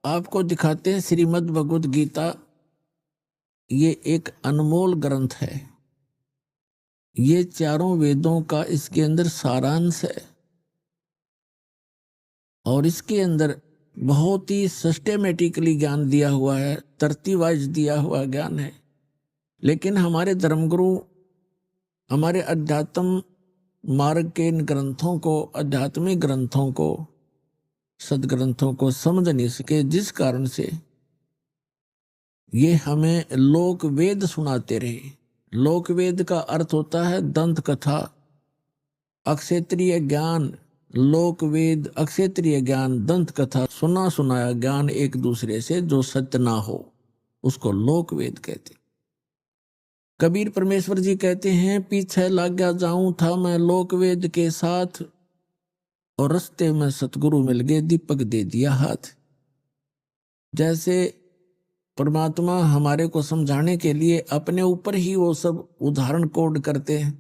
आपको दिखाते हैं श्रीमद् भगवद गीता। ये एक अनमोल ग्रंथ है। ये चारों वेदों का इसके अंदर सारांश है और इसके अंदर बहुत ही सिस्टेमेटिकली ज्ञान दिया हुआ है, तरतीब वाइज दिया हुआ ज्ञान है। लेकिन हमारे धर्मगुरु हमारे अध्यात्म मार्ग के इन ग्रंथों को, आध्यात्मिक ग्रंथों को, सदग्रंथों को समझ नहीं सके, जिस कारण से ये हमें लोक वेद सुनाते रहे। लोक वेद का अर्थ होता है दंत कथा, अक्षेत्रीय ज्ञान। लोक वेद, अक्षेत्रीय ज्ञान, दंत कथा, सुना सुनाया ज्ञान एक दूसरे से जो सत्य ना हो, उसको लोक वेद कहते। कबीर परमेश्वर जी कहते हैं, पीछे लग गया जाऊं था मैं लोक वेद के साथ, और रस्ते में सतगुरु मिल गए, दीपक दे दिया हाथ। जैसे परमात्मा हमारे को समझाने के लिए अपने ऊपर ही वो सब उदाहरण कोड करते हैं,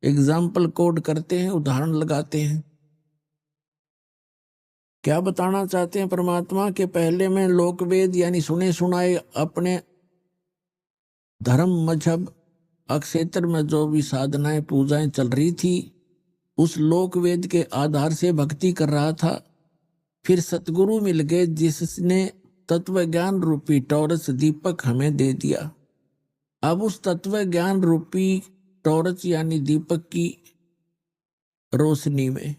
एग्जाम्पल कोड करते हैं, उदाहरण लगाते हैं। क्या बताना चाहते हैं परमात्मा के पहले में लोकवेद यानी सुने सुनाए अपने धर्म मजहब अक्षेत्र में जो भी साधनाएं पूजाएं चल रही थी, उस लोकवेद के आधार से भक्ति कर रहा था। फिर सतगुरु मिल गए जिसने तत्व ज्ञान रूपी टॉरच दीपक हमें दे दिया। अब उस तत्व ज्ञान रूपी टॉरच यानी दीपक की रोशनी में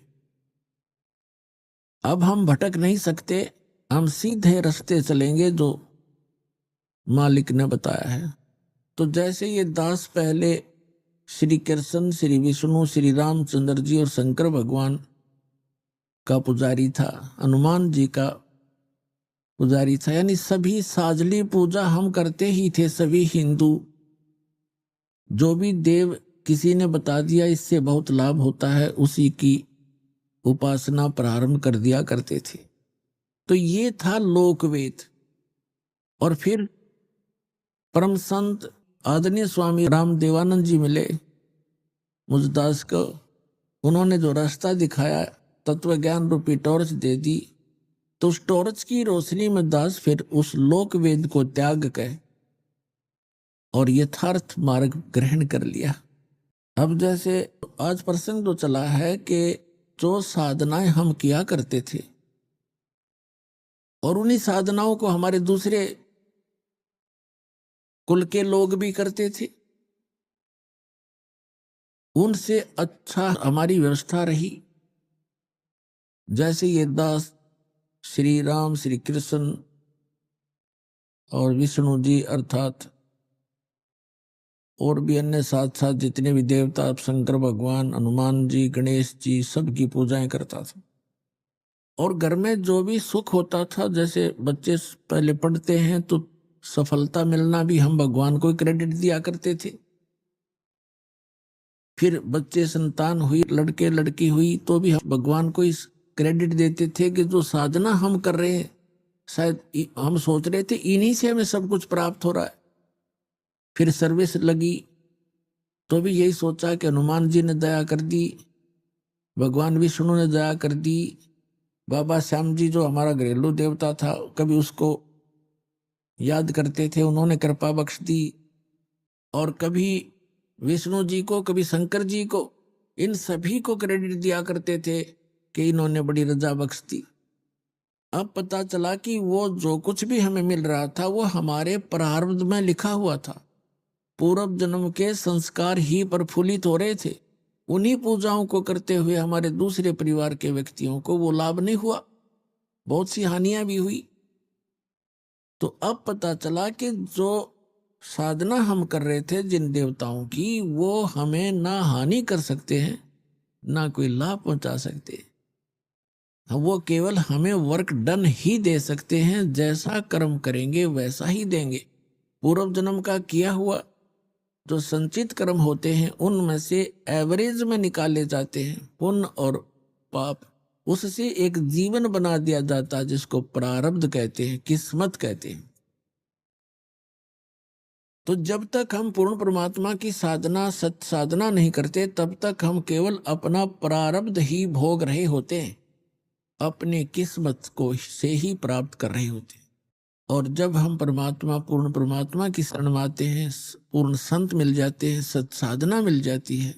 अब हम भटक नहीं सकते, हम सीधे रास्ते चलेंगे जो मालिक ने बताया है। तो जैसे ये दास पहले श्री कृष्ण, श्री विष्णु, श्री रामचंद्र जी और शंकर भगवान का पुजारी था, हनुमान जी का पुजारी था, यानी सभी साजली पूजा हम करते ही थे। सभी हिंदू जो भी देव किसी ने बता दिया इससे बहुत लाभ होता है, उसी की उपासना प्रारंभ कर दिया करते थे। तो ये था लोकवेद। और फिर परम संत आदरणीय स्वामी रामदेवानंद जी मिले मुझदास को, उन्होंने जो रास्ता दिखाया, तत्व ज्ञान रूपी टॉर्च दे दी। तो उस टॉर्च की रोशनी में दास फिर उस लोक वेद को त्याग कर और यथार्थ मार्ग ग्रहण कर लिया। अब जैसे आज प्रसंग जो चला है कि जो साधनाएं हम किया करते थे और उन्हीं साधनाओं को हमारे दूसरे कुल के लोग भी करते थे, उनसे अच्छा हमारी व्यवस्था रही। जैसे ये दास श्री राम, श्री कृष्ण और विष्णु जी अर्थात और भी अन्य साथ साथ जितने भी देवता, शंकर भगवान, हनुमान जी, गणेश जी, सबकी पूजाएं करता था। और घर में जो भी सुख होता था, जैसे बच्चे पहले पढ़ते हैं तो सफलता मिलना भी हम भगवान को क्रेडिट दिया करते थे। फिर बच्चे संतान हुई, लड़के लड़की हुई, तो भी हम भगवान को इस क्रेडिट देते थे कि जो साधना हम कर रहे हैं, शायद हम सोच रहे थे इन्हीं से हमें सब कुछ प्राप्त हो रहा है। फिर सर्विस लगी तो भी यही सोचा कि हनुमान जी ने दया कर दी, भगवान विष्णु ने दया कर दी, बाबा श्याम जी जो हमारा घरेलू देवता था, कभी उसको याद करते थे, उन्होंने कृपा बख्श दी। और कभी विष्णु जी को, कभी शंकर जी को, इन सभी को क्रेडिट दिया करते थे कि इन्होंने बड़ी रजा बख्श दी। अब पता चला कि वो जो कुछ भी हमें मिल रहा था वो हमारे प्रारब्ध में लिखा हुआ था। पूर्व जन्म के संस्कार ही प्रफुल्लित हो रहे थे। उन्हीं पूजाओं को करते हुए हमारे दूसरे परिवार के व्यक्तियों को वो लाभ नहीं हुआ, बहुत सी हानियां भी हुई। तो अब पता चला कि जो साधना हम कर रहे थे जिन देवताओं की, वो हमें ना हानि कर सकते हैं ना कोई लाभ पहुंचा सकते। वो केवल हमें वर्क डन ही दे सकते हैं, जैसा कर्म करेंगे वैसा ही देंगे। पूर्व जन्म का किया हुआ जो संचित कर्म होते हैं उनमें से एवरेज में निकाले जाते हैं पुण्य और पाप, उससे एक जीवन बना दिया जाता है जिसको प्रारब्ध कहते हैं, किस्मत कहते हैं। तो जब तक हम पूर्ण परमात्मा की साधना, सत साधना नहीं करते, तब तक हम केवल अपना प्रारब्ध ही भोग रहे होते हैं। अपने किस्मत को से ही प्राप्त कर रहे होते हैं। और जब हम पूर्ण परमात्मा की शरण में आते हैं, पूर्ण संत मिल जाते हैं, सत साधना मिल जाती है,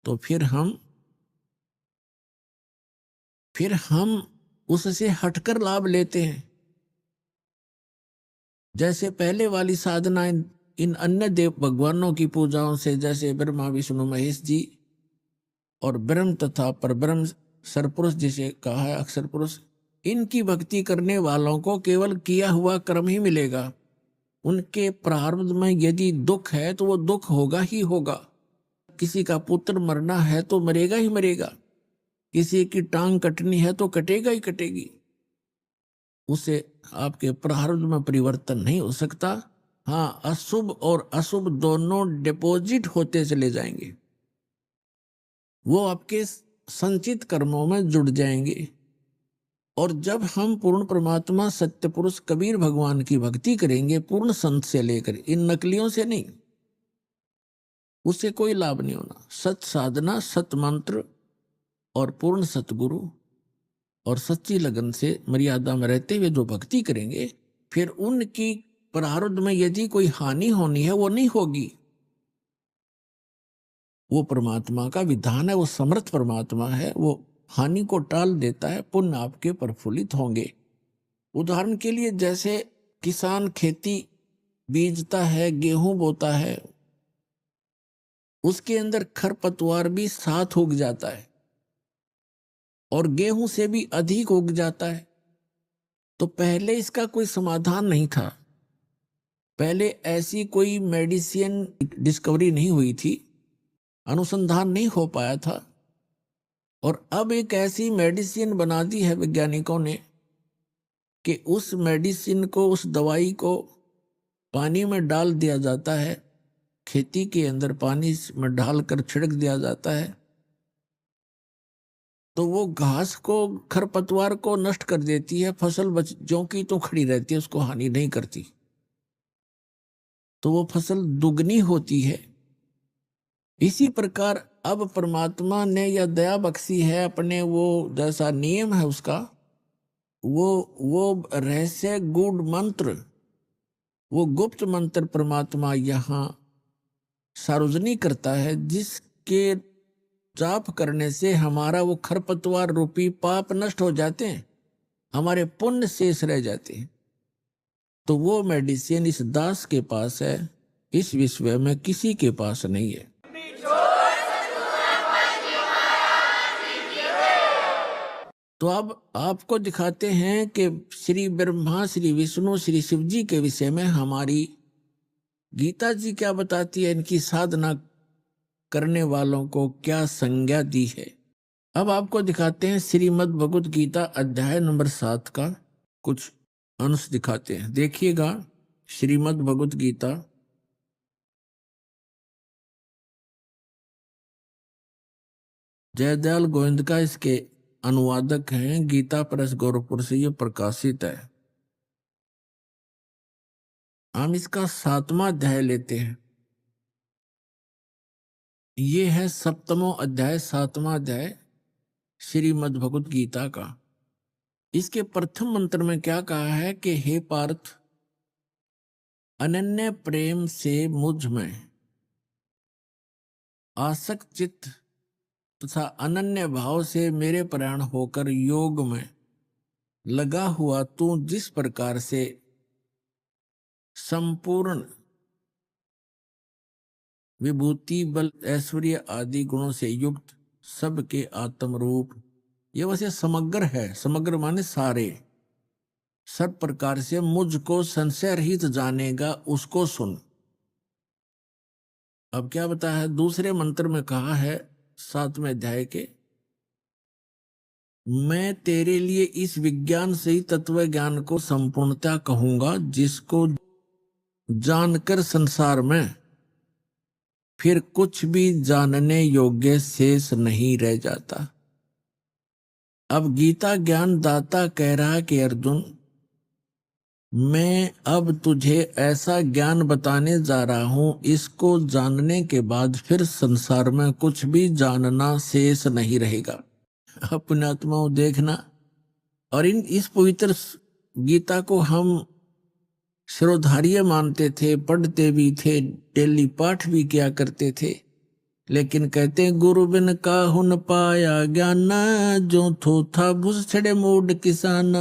तो फिर हम उससे हटकर लाभ लेते हैं। जैसे पहले वाली साधना इन अन्य देव भगवानों की पूजाओं से, जैसे ब्रह्मा विष्णु महेश जी और ब्रह्म तथा परब्रह्म सरपुरुष जिसे कहा है अक्षर पुरुष, इनकी भक्ति करने वालों को केवल किया हुआ कर्म ही मिलेगा। उनके प्रारब्ध में यदि दुख है तो वो दुख होगा ही होगा। किसी का पुत्र मरना है तो मरेगा ही मरेगा, किसी की टांग कटनी है तो कटेगा ही कटेगी। उसे आपके प्रारब्ध में परिवर्तन नहीं हो सकता। हाँ, अशुभ और अशुभ दोनों डिपॉजिट होते चले जाएंगे, वो आपके संचित कर्मों में जुड़ जाएंगे। और जब हम पूर्ण परमात्मा सत्य पुरुष कबीर भगवान की भक्ति करेंगे, पूर्ण संत से लेकर, इन नकलियों से नहीं, उससे कोई लाभ नहीं होना। सत साधना, सत मंत्र और पूर्ण सतगुरु और सच्ची लगन से मर्यादा में रहते हुए जो भक्ति करेंगे, फिर उनकी प्रारब्ध में यदि कोई हानि होनी है वो नहीं होगी। वो परमात्मा का विधान है, वो समर्थ परमात्मा है, वो हानि को टाल देता है, पुण्य आपके प्रफुल्लित होंगे। उदाहरण के लिए जैसे किसान खेती बीजता है, गेहूं बोता है, उसके अंदर खरपतवार भी साथ उग जाता है और गेहूं से भी अधिक उग जाता है। तो पहले इसका कोई समाधान नहीं था, पहले ऐसी कोई मेडिसिन डिस्कवरी नहीं हुई थी, अनुसंधान नहीं हो पाया था। और अब एक ऐसी मेडिसिन बना दी है वैज्ञानिकों ने कि उस मेडिसिन को, उस दवाई को पानी में डाल दिया जाता है, खेती के अंदर पानी में डालकर छिड़क दिया जाता है, तो वो घास को, खरपतवार को नष्ट कर देती है, फसल ज्यों की तो खड़ी रहती है, उसको हानि नहीं करती, तो वो फसल दुगनी होती है। इसी प्रकार अब परमात्मा ने यह दया बख्शी है, अपने वो जैसा नियम है उसका, वो रहस्य गूढ़ मंत्र, वो गुप्त मंत्र परमात्मा यहाँ सार्वजनिक करता है, जिसके जाप करने से हमारा वो खरपतवार रूपी पाप नष्ट हो जाते हैं, हमारे पुण्य शेष रह जाते हैं। तो वो मेडिसिन इस दास के पास है, इस विश्व में किसी के पास नहीं है। तो अब आपको दिखाते हैं कि श्री ब्रह्मा, श्री विष्णु, श्री शिव जी के विषय में हमारी गीता जी क्या बताती है, इनकी साधना करने वालों को क्या संज्ञा दी है। अब आपको दिखाते हैं श्रीमद् भगवत गीता अध्याय नंबर 7 का कुछ अंश दिखाते हैं, देखिएगा। श्रीमद् भगवत गीता जयदयाल गोविंद का इसके अनुवादक हैं, गीता प्रेस गोरखपुर से ये प्रकाशित है। हम इसका 7वां अध्याय लेते हैं, ये है 7वां अध्याय, 7वां अध्याय श्रीमद् भगवत गीता का। इसके प्रथम मंत्र में क्या कहा है कि हे पार्थ, अनन्य प्रेम से मुझ में आसक्त चित्त तथा अनन्य भाव से मेरे परायण होकर योग में लगा हुआ तू जिस प्रकार से संपूर्ण विभूति, बल, ऐश्वर्य आदि गुणों से युक्त सबके आत्म रूप, ये वैसे समग्र है, समग्र माने सारे, सब प्रकार से मुझको संशय रहित जानेगा, उसको सुन। अब क्या बताया है, दूसरे मंत्र में कहा है 7वें अध्याय के, मैं तेरे लिए इस विज्ञान से ही तत्व ज्ञान को संपूर्णता कहूंगा, जिसको जानकर संसार में फिर कुछ भी जानने योग्य शेष नहीं रह जाता। अब गीता ज्ञान दाता कह रहा है कि अर्जुन, मैं अब तुझे ऐसा ज्ञान बताने जा रहा हूं, इसको जानने के बाद फिर संसार में कुछ भी जानना शेष नहीं रहेगा। अपने आत्माओं देखना, और इस पवित्र गीता को हम शिरोधार्य मानते थे, पढ़ते भी थे, डेली पाठ भी किया करते थे। लेकिन कहते हैं गुरु बिन काहू न पाया ज्ञान, जो थो था भुस छड़े मूड किसान।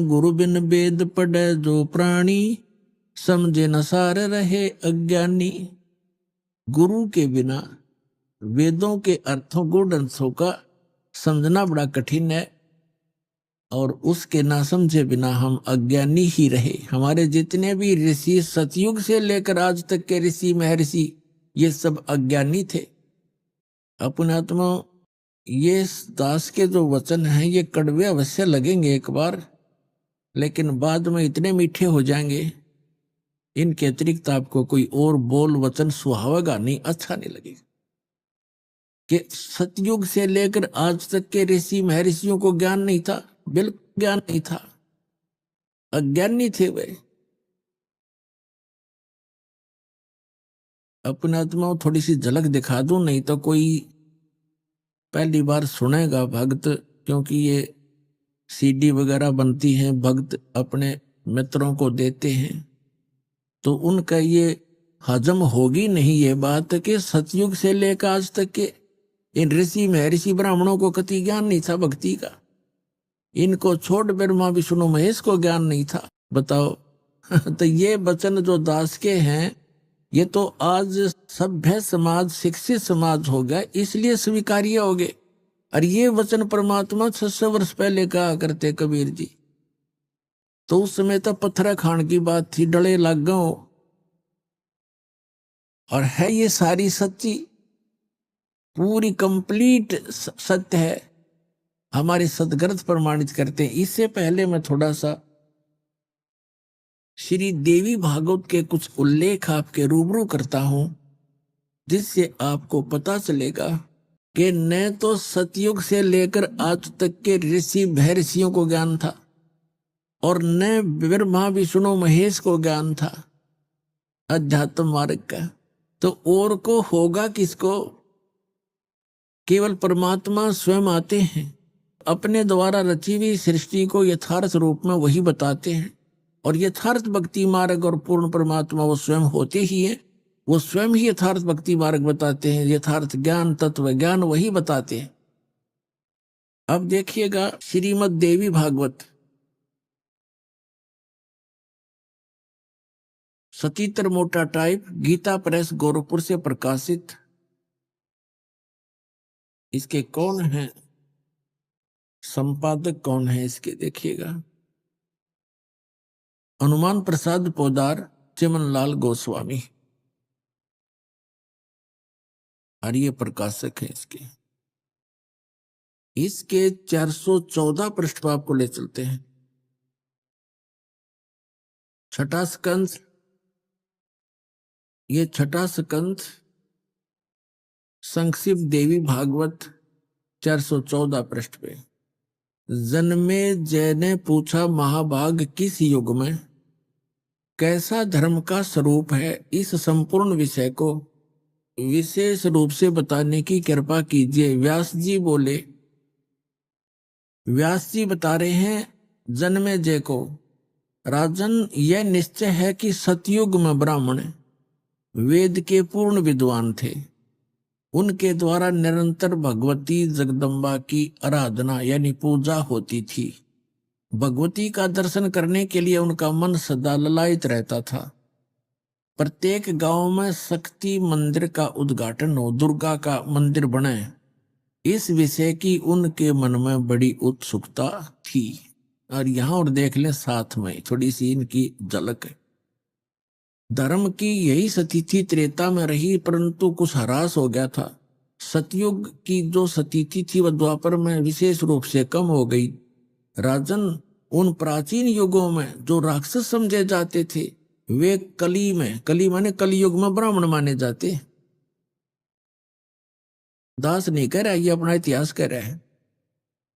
गुरु बिन वेद पढ़े जो प्राणी, समझे न सार रहे अज्ञानी। गुरु के बिना वेदों के अर्थों गूढ़ अंशों का समझना बड़ा कठिन है, और उसके ना समझे बिना हम अज्ञानी ही रहे। हमारे जितने भी ऋषि सतयुग से लेकर आज तक के ऋषि महर्षि, ये सब अज्ञानी थे। अपने आत्मा, ये दास के जो वचन हैं ये कड़वे अवश्य लगेंगे एक बार, लेकिन बाद में इतने मीठे हो जाएंगे, इनके अतिरिक्त आपको कोई और बोल वचन सुहावेगा नहीं, अच्छा नहीं लगेगा। कि सतयुग से लेकर आज तक के ऋषि महर्षियों को ज्ञान नहीं था, बिल्कुल ज्ञान नहीं था, अज्ञानी थे वे। अपने आत्मा को थोड़ी सी झलक दिखा दूं, नहीं तो कोई पहली बार सुनेगा भक्त, क्योंकि ये सीडी वगैरह बनती हैं, भक्त अपने मित्रों को देते हैं, तो उनका ये हजम होगी नहीं ये बात कि सतयुग से लेकर आज तक के इन ऋषि महर्षि ब्राह्मणों को कति ज्ञान नहीं था भक्ति का। इनको छोड़ ब्रह्मा विष्णु महेश को ज्ञान नहीं था, बताओ। तो ये वचन जो दास के हैं, ये तो आज सभ्य समाज, शिक्षित समाज हो गया, इसलिए स्वीकार्य हो गए। और ये वचन परमात्मा 600 वर्ष पहले कहा करते कबीर जी, तो उस समय तो पत्थर खान की बात थी, डले लग गए। और है ये सारी सच्ची, पूरी कंप्लीट सत्य है, हमारे सदग्रंथ प्रमाणित करते हैं। इससे पहले मैं थोड़ा सा श्री देवी भागवत के कुछ उल्लेख आपके रूबरू करता हूं, जिससे आपको पता चलेगा कि न तो सतयुग से लेकर आज तक के ऋषि महर्षियों को ज्ञान था, और न ब्रह्मा विष्णु महेश को ज्ञान था अध्यात्म मार्ग का। तो और को होगा किसको? केवल परमात्मा स्वयं आते हैं, अपने द्वारा रची हुई सृष्टि को यथार्थ रूप में वही बताते हैं। और यथार्थ भक्ति मार्ग और पूर्ण परमात्मा वो स्वयं होते ही है, वो स्वयं ही यथार्थ भक्ति मार्ग बताते हैं, यथार्थ ज्ञान, तत्व ज्ञान वही बताते हैं। अब देखिएगा श्रीमद् देवी भागवत, सतीतर मोटा टाइप, गीता प्रेस गोरखपुर से प्रकाशित। इसके कौन है संपादक, कौन है इसके? देखिएगा, हनुमान प्रसाद पोदार, चिमनलाल गोस्वामी, और ये प्रकाशक है इसके। इसके 414 पृष्ठ पर आपको ले चलते हैं। छठा स्कंध, ये छठा स्कंध संक्षिप्त देवी भागवत 414 पृष्ठ पे। जन्मे जय ने पूछा महाभाग, किस युग में कैसा धर्म का स्वरूप है? इस संपूर्ण विषय को विशेष रूप से बताने की कृपा कीजिए। व्यास जी बोले, व्यास जी बता रहे हैं जन्मे जय को, राजन यह निश्चय है कि सतयुग में ब्राह्मण वेद के पूर्ण विद्वान थे। उनके द्वारा निरंतर भगवती जगदम्बा की आराधना यानी पूजा होती थी। भगवती का दर्शन करने के लिए उनका मन सदा ललायित रहता था। प्रत्येक गांव में शक्ति मंदिर का उद्घाटन हो, दुर्गा का मंदिर बने, इस विषय की उनके मन में बड़ी उत्सुकता थी। और यहां और देख लें साथ में थोड़ी सी इनकी झलक है। धर्म की यही स्थिति त्रेता में रही, परंतु कुछ ह्रास हो गया था। सतयुग की जो स्थिति थी वह द्वापर में विशेष रूप से कम हो गई। राजन, उन प्राचीन युगों में जो राक्षस समझे जाते थे वे कली में, कली माने कलयुग में ब्राह्मण माने जाते। दास नहीं कह रहा, ये अपना इतिहास कह रहा है।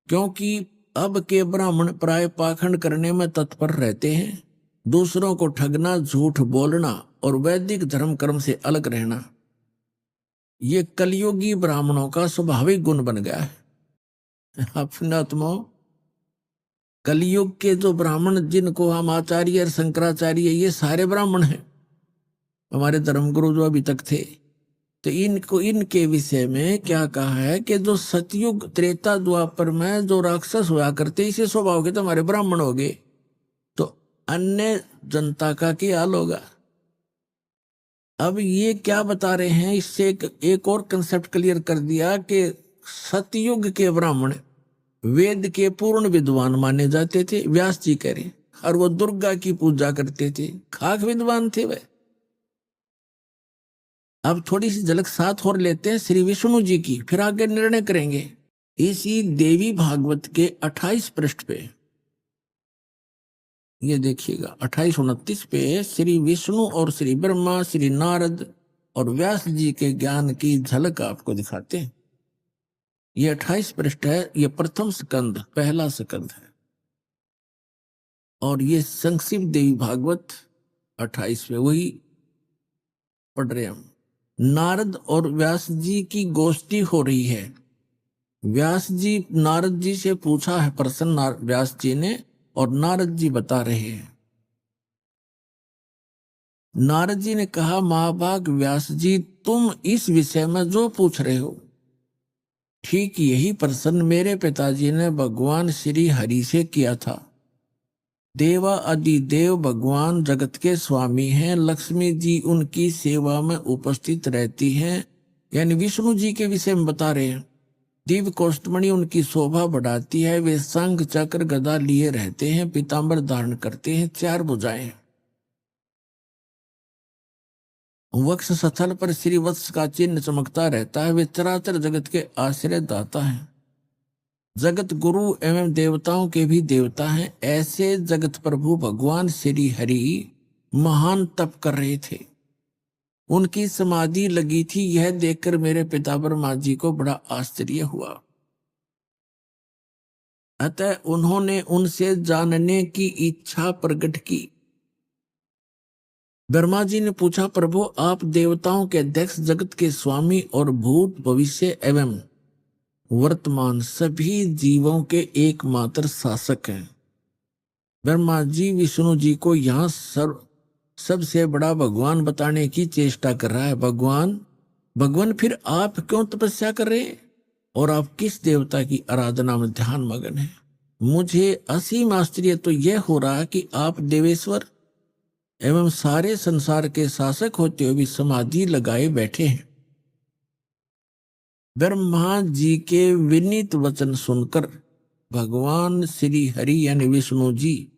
क्योंकि अब के ब्राह्मण प्राय पाखंड करने में तत्पर रहते हैं, दूसरों को ठगना, झूठ बोलना और वैदिक धर्म कर्म से अलग रहना, ये कलयुगी ब्राह्मणों का स्वाभाविक गुण बन गया है। अपना आत्मा, कलयुग के जो ब्राह्मण जिनको हम आचार्य और शंकराचार्य, ये सारे ब्राह्मण हैं, हमारे धर्मगुरु जो अभी तक थे। तो इनको, इनके विषय में क्या कहा है कि जो सतयुग त्रेता द्वापर में जो राक्षस हुआ करते, इसी स्वभाव के तो हमारे ब्राह्मण हो गए, तो अन्य जनता का क्या हाल होगा। अब ये क्या बता रहे हैं, इससे एक और कंसेप्ट क्लियर कर दिया कि सतयुग के ब्राह्मण वेद के पूर्ण विद्वान माने जाते थे, व्यास जी कह रहे, और वो दुर्गा की पूजा करते थे, खाक विद्वान थे वह। अब थोड़ी सी झलक साथ और लेते हैं श्री विष्णु जी की, फिर आगे निर्णय करेंगे। इसी देवी भागवत के 28 पृष्ठ पे ये देखिएगा, 28-29 पे श्री विष्णु और श्री ब्रह्मा, श्री नारद और व्यास जी के ज्ञान की झलक आपको दिखाते हैं। ये 28 पृष्ठ है, ये प्रथम स्कंद, पहला स्कंद है, और ये संक्षिप्त देवी भागवत 28 पे वही पढ़ रहे हम। नारद और व्यास जी की गोष्ठी हो रही है। व्यास जी, नारद जी से पूछा है प्रश्न व्यास जी ने, और नारद जी बता रहे हैं। नारद जी ने कहा, महाभाग व्यास जी, तुम इस विषय में जो पूछ रहे हो, ठीक यही प्रश्न मेरे पिताजी ने भगवान श्री हरि से किया था। देवा अधिदेव भगवान जगत के स्वामी हैं, लक्ष्मी जी उनकी सेवा में उपस्थित रहती हैं, यानी विष्णु जी के विषय में बता रहे हैं। दिव्य कौस्तुमणि उनकी शोभा बढ़ाती है, वे शंख चक्र गदा लिए रहते हैं, पीतांबर धारण करते हैं, 4 भुजाएं, वक्ष स्थल पर श्री वत्स का चिन्ह चमकता रहता है, वे चराचर जगत के आश्रय दाता हैं, जगत गुरु एवं देवताओं के भी देवता हैं। ऐसे जगत प्रभु भगवान श्री हरि महान तप कर रहे थे, उनकी समाधि लगी थी, यह देखकर मेरे पिता ब्रह्मा जी को बड़ा आश्चर्य हुआ। अतः उन्होंने उनसे जानने की इच्छा प्रकट की। ब्रह्मा जी ने पूछा, प्रभु आप देवताओं के अध्यक्ष, जगत के स्वामी और भूत भविष्य एवं वर्तमान सभी जीवों के एकमात्र शासक हैं। ब्रह्मा जी विष्णु जी को यहाँ सबसे बड़ा भगवान बताने की चेष्टा कर रहा है। भगवान फिर आप क्यों तपस्या कर रहे हैं, और आप किस देवता की आराधना में ध्यान मगन है। मुझे असीम आश्चर्य तो यह हो रहा है कि आप देवेश्वर एवं सारे संसार के शासक होते हुए भी समाधि लगाए बैठे हैं। ब्रह्मा जी के विनीत वचन सुनकर भगवान श्री हरि यानी विष्णु जी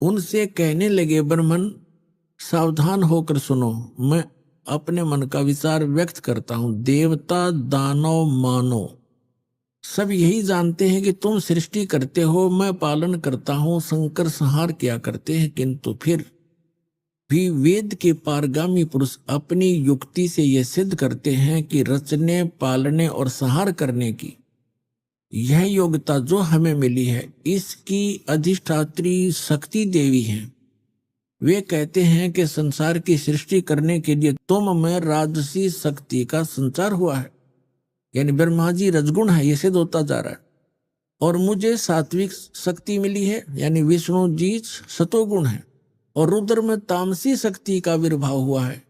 उनसे कहने लगे, ब्रह्मन सावधान होकर सुनो, मैं अपने मन का विचार व्यक्त करता हूं। देवता दानव मानो सब यही जानते हैं कि तुम सृष्टि करते हो, मैं पालन करता हूं, संकर संहार किया करते हैं, किंतु फिर भी वेद के पारगामी पुरुष अपनी युक्ति से यह सिद्ध करते हैं कि रचने, पालने और संहार करने की यह योग्यता जो हमें मिली है, इसकी अधिष्ठात्री शक्ति देवी हैं। वे कहते हैं कि संसार की सृष्टि करने के लिए तुम में राजसी शक्ति का संचार हुआ है, यानी ब्रह्मा जी रजगुण है, ये सिद्ध होता जा रहा है, और मुझे सात्विक शक्ति मिली है, यानी विष्णु जी सतोगुण है, और रुद्र में तामसी शक्ति का आविर्भाव हुआ है,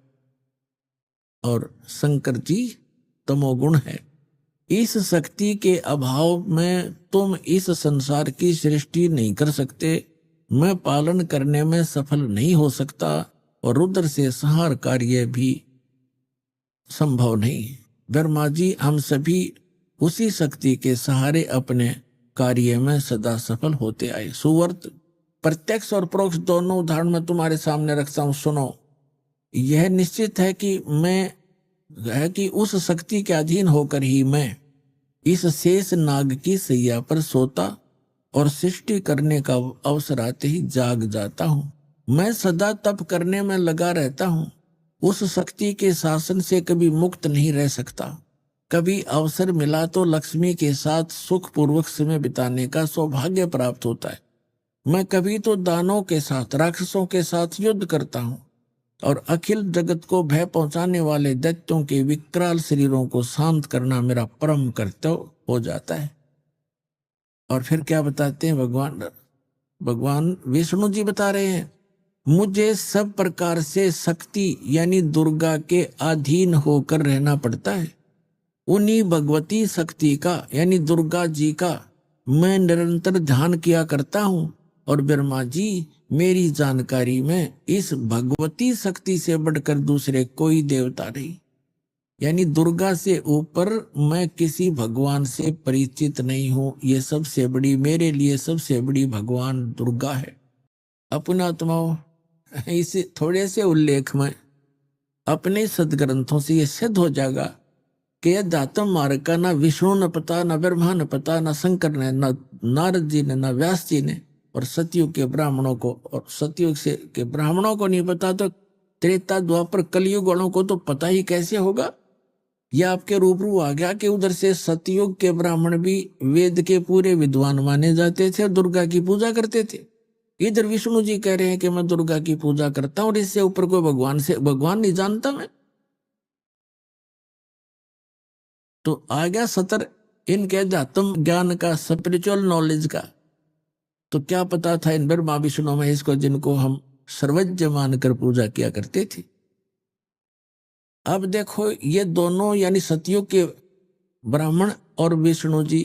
और शंकर जी तमोगुण है। इस शक्ति के अभाव में तुम इस संसार की सृष्टि नहीं कर सकते, मैं पालन करने में सफल नहीं हो सकता, और रुद्र से संहार कार्य भी संभव नहीं। ब्रह्मा जी हम सभी उसी शक्ति के सहारे अपने कार्य में सदा सफल होते आए। सुवर्त प्रत्यक्ष और परोक्ष दोनों उदाहरण मैं तुम्हारे सामने रखता हूं, सुनो। यह निश्चित है कि उस शक्ति के अधीन होकर ही मैं इस शेष नाग की सैया पर सोता और सृष्टि करने का अवसर आते ही जाग जाता हूं। मैं सदा तप करने में लगा रहता हूं, उस शक्ति के शासन से कभी मुक्त नहीं रह सकता। कभी अवसर मिला तो लक्ष्मी के साथ सुखपूर्वक समय बिताने का सौभाग्य प्राप्त होता है। मैं कभी तो दानों के साथ, राक्षसों के साथ युद्ध करता हूं, और अखिल जगत को भय पहुंचाने वाले दैत्यों के विकराल शरीरों को शांत करना मेरा परम कर्तव्य हो जाता है। और फिर क्या बताते हैं भगवान विष्णु जी बता रहे हैं, मुझे सब प्रकार से शक्ति यानी दुर्गा के अधीन होकर रहना पड़ता है। उन्हीं भगवती शक्ति का यानी दुर्गा जी का मैं निरंतर ध्यान किया करता हूं। और ब्रह्मा जी, मेरी जानकारी में इस भगवती शक्ति से बढ़कर दूसरे कोई देवता नहीं, यानी दुर्गा से ऊपर मैं किसी भगवान से परिचित नहीं हूं। ये सबसे बड़ी, मेरे लिए सबसे बड़ी भगवान दुर्गा है। अपनात्माओं, इस थोड़े से उल्लेख में अपने सदग्रंथों से यह सिद्ध हो जाएगा कि यह दातम मार्ग का ना विष्णु न पता, न ब्रह्मा न पता, न शंकर ने, न नारद जी ने, न व्यास जी ने, और सतयुग के ब्राह्मणों को, और सतयुग से के ब्राह्मणों को नहीं पता तो त्रेता द्वापर कलयुग वालों को तो पता ही कैसे होगा। यह आपके रूबरू आ गया कि उधर से सतयुग के ब्राह्मण भी वेद के पूरे विद्वान माने जाते थे, दुर्गा की पूजा करते थे। इधर विष्णु जी कह रहे हैं कि मैं दुर्गा की पूजा करता हूं और इससे ऊपर कोई भगवान नहीं जानता मैं। तो आ गया सतर इनके अध्यात्म ज्ञान का, स्पिरिचुअल नॉलेज का। तो क्या पता था इन ब्रह्मा विष्णु महेश को, जिनको हम सर्वज्ञ मानकर पूजा किया करते थे। अब देखो, ये दोनों यानी सतयुग के ब्राह्मण और विष्णु जी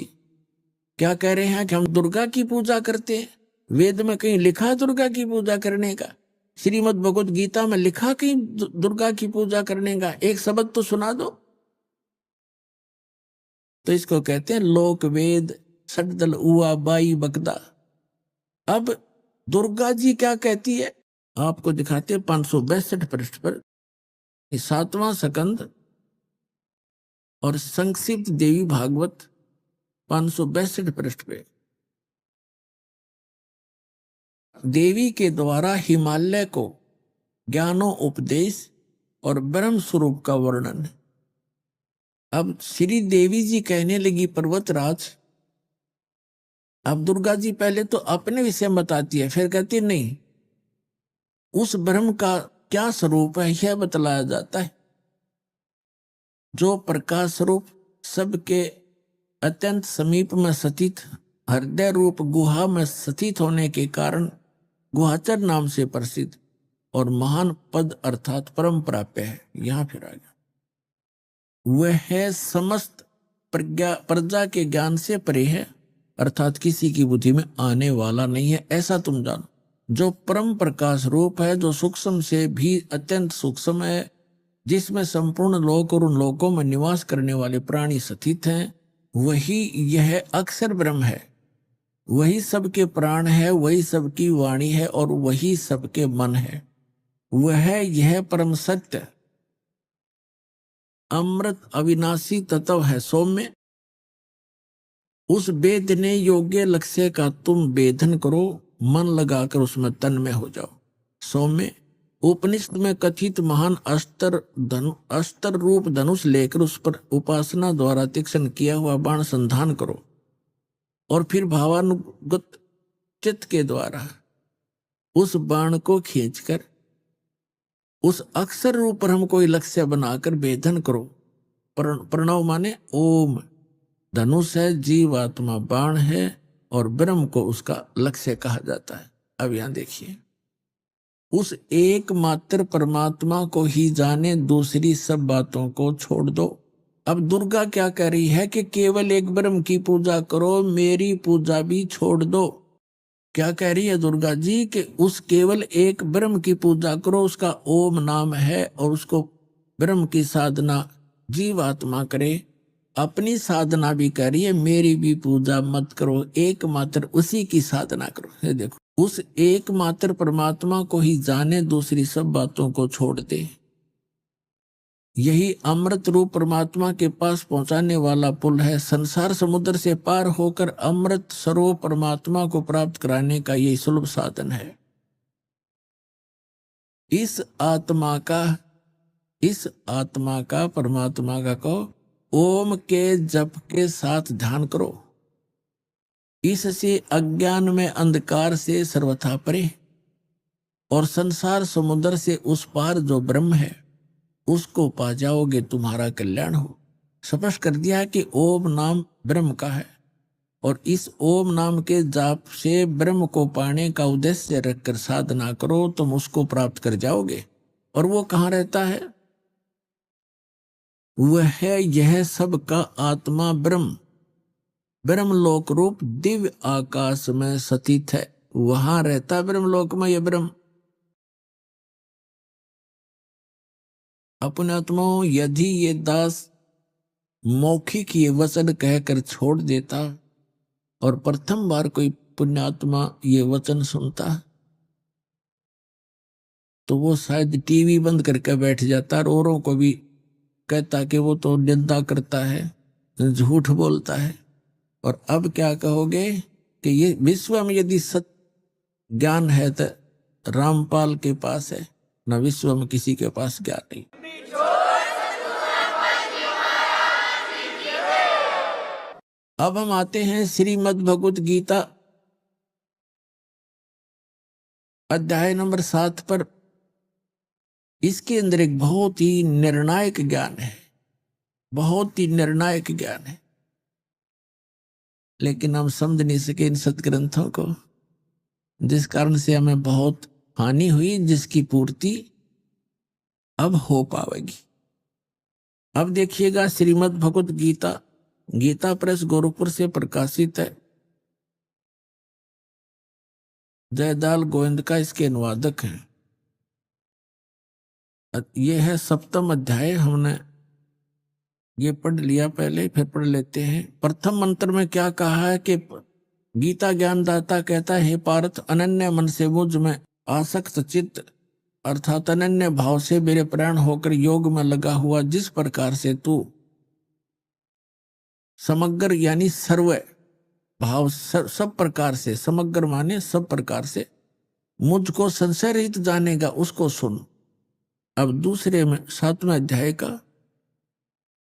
क्या कह रहे हैं कि हम दुर्गा की पूजा करते हैं। वेद में कहीं लिखा है दुर्गा की पूजा करने का? श्रीमद् भगवत गीता में लिखा कहीं दुर्गा की पूजा करने का? एक शब्द तो सुना दो। तो इसको कहते हैं लोक वेद सटदल उआ बाई बकदा। अब दुर्गा जी क्या कहती है आपको दिखाते हैं 562 पृष्ठ पर, 7वां स्कंद और संक्षिप्त देवी भागवत 562 पृष्ठ पे। देवी के द्वारा हिमालय को ज्ञानो उपदेश और ब्रह्म स्वरूप का वर्णन। अब श्री देवी जी कहने लगी पर्वतराज, अब दुर्गा जी पहले तो अपने विषय में बताती है, फिर कहती है नहीं, उस ब्रह्म का क्या स्वरूप है यह बतलाया जाता है, जो प्रकाश स्वरूप सबके अत्यंत समीप में स्थित, हृदय रूप गुहा में स्थित होने के कारण गुहाचर नाम से प्रसिद्ध और महान पद अर्थात परम प्राप्य है। यहां फिर आ गया, वह है समस्त प्रजा के ज्ञान से परे है, अर्थात किसी की बुद्धि में आने वाला नहीं है, ऐसा तुम जानो। जो परम प्रकाश रूप है, जो सूक्ष्म से भी अत्यंत सूक्ष्म है, जिसमें संपूर्ण लोक और उन लोकों में निवास करने वाले प्राणी स्थित हैं, वही यह अक्षर ब्रह्म है। वही सबके प्राण है, वही सबकी वाणी है और वही सबके मन है। वह यह परम सत्य अमृत अविनाशी तत्व है। सौम्य, उस वेद ने योग्य लक्ष्य का तुम वेदन करो, मन लगाकर उसमें तन्मय हो जाओ। सौम्य, उपनिषद में कथित महान अस्त्र रूप धनुष लेकर उस पर उपासना द्वारा तीक्ष्ण किया हुआ बाण संधान करो और फिर भावानुगत चित्त के द्वारा उस बाण को खींचकर उस अक्षर रूप ब्रह्म को लक्ष्य बनाकर वेदन करो। प्रणव माने ओम, धनुष है, जीवात्मा बाण है और ब्रह्म को उसका लक्ष्य कहा जाता है। अब यहां देखिए, उस एकमात्र परमात्मा को ही जाने, दूसरी सब बातों को छोड़ दो। अब दुर्गा क्या कह रही है कि केवल एक ब्रह्म की पूजा करो, मेरी पूजा भी छोड़ दो। क्या कह रही है दुर्गा जी कि उस केवल एक ब्रह्म की पूजा करो, उसका ओम नाम है और उसको ब्रह्म की साधना जीवात्मा करे। अपनी साधना भी कह रही है, मेरी भी पूजा मत करो, एकमात्र उसी की साधना करो। ये देखो, उस एकमात्र परमात्मा को ही जाने, दूसरी सब बातों को छोड़ दे। यही अमृत रूप परमात्मा के पास पहुंचाने वाला पुल है। संसार समुद्र से पार होकर अमृत स्वरूप परमात्मा को प्राप्त कराने का यही सुलभ साधन है। इस आत्मा का परमात्मा का को ओम के जप के साथ ध्यान करो। इससे अज्ञान में अंधकार से सर्वथा परे और संसार समुद्र से उस पार जो ब्रह्म है उसको पा जाओगे, तुम्हारा कल्याण हो। स्पष्ट कर दिया कि ओम नाम ब्रह्म का है और इस ओम नाम के जाप से ब्रह्म को पाने का उद्देश्य रखकर साधना करो, तुम उसको प्राप्त कर जाओगे। और वो कहाँ रहता है? वह है यह सब का आत्मा ब्रह्म, ब्रह्मलोक रूप दिव्य आकाश में स्थित है। वहां रहता ब्रह्मलोक में यह ब्रह्म। अपनात्मा यदि ये दास मौखिक ये वचन कहकर छोड़ देता और प्रथम बार कोई पुण्यात्मा ये वचन सुनता तो वो शायद टीवी बंद करके बैठ जाता और औरों को भी कहता कि वो तो निंदा करता है, झूठ बोलता है। और अब क्या कहोगे कि ये विश्व में यदि सत्य ज्ञान है तो रामपाल के पास है, न विश्व में किसी के पास ज्ञान नहीं। अब हम आते हैं श्रीमद् भगवत गीता अध्याय नंबर 7 पर। इसके अंदर एक बहुत ही निर्णायक ज्ञान है, बहुत ही निर्णायक ज्ञान है, लेकिन हम समझ नहीं सके इन सत्ग्रंथों को, जिस कारण से हमें बहुत हानि हुई, जिसकी पूर्ति अब हो पाएगी। अब देखिएगा श्रीमद् भगवत गीता, गीता प्रेस गोरखपुर से प्रकाशित है। जयदाल गोविंद का इसके अनुवादक हैं। ये है 7वां अध्याय। हमने ये पढ़ लिया पहले, फिर पढ़ लेते हैं। प्रथम मंत्र में क्या कहा है कि गीता ज्ञानदाता कहता है, हे पार्थ, अनन्य मन से मुझ में आसक्त चित्त अर्थात अनन्य भाव से मेरे प्राण होकर योग में लगा हुआ, जिस प्रकार से तू समग्र यानी सर्व भाव सब प्रकार से, समग्र माने सब प्रकार से मुझको संशय रहित जानेगा, उसको सुन। अब दूसरे में 7वें अध्याय का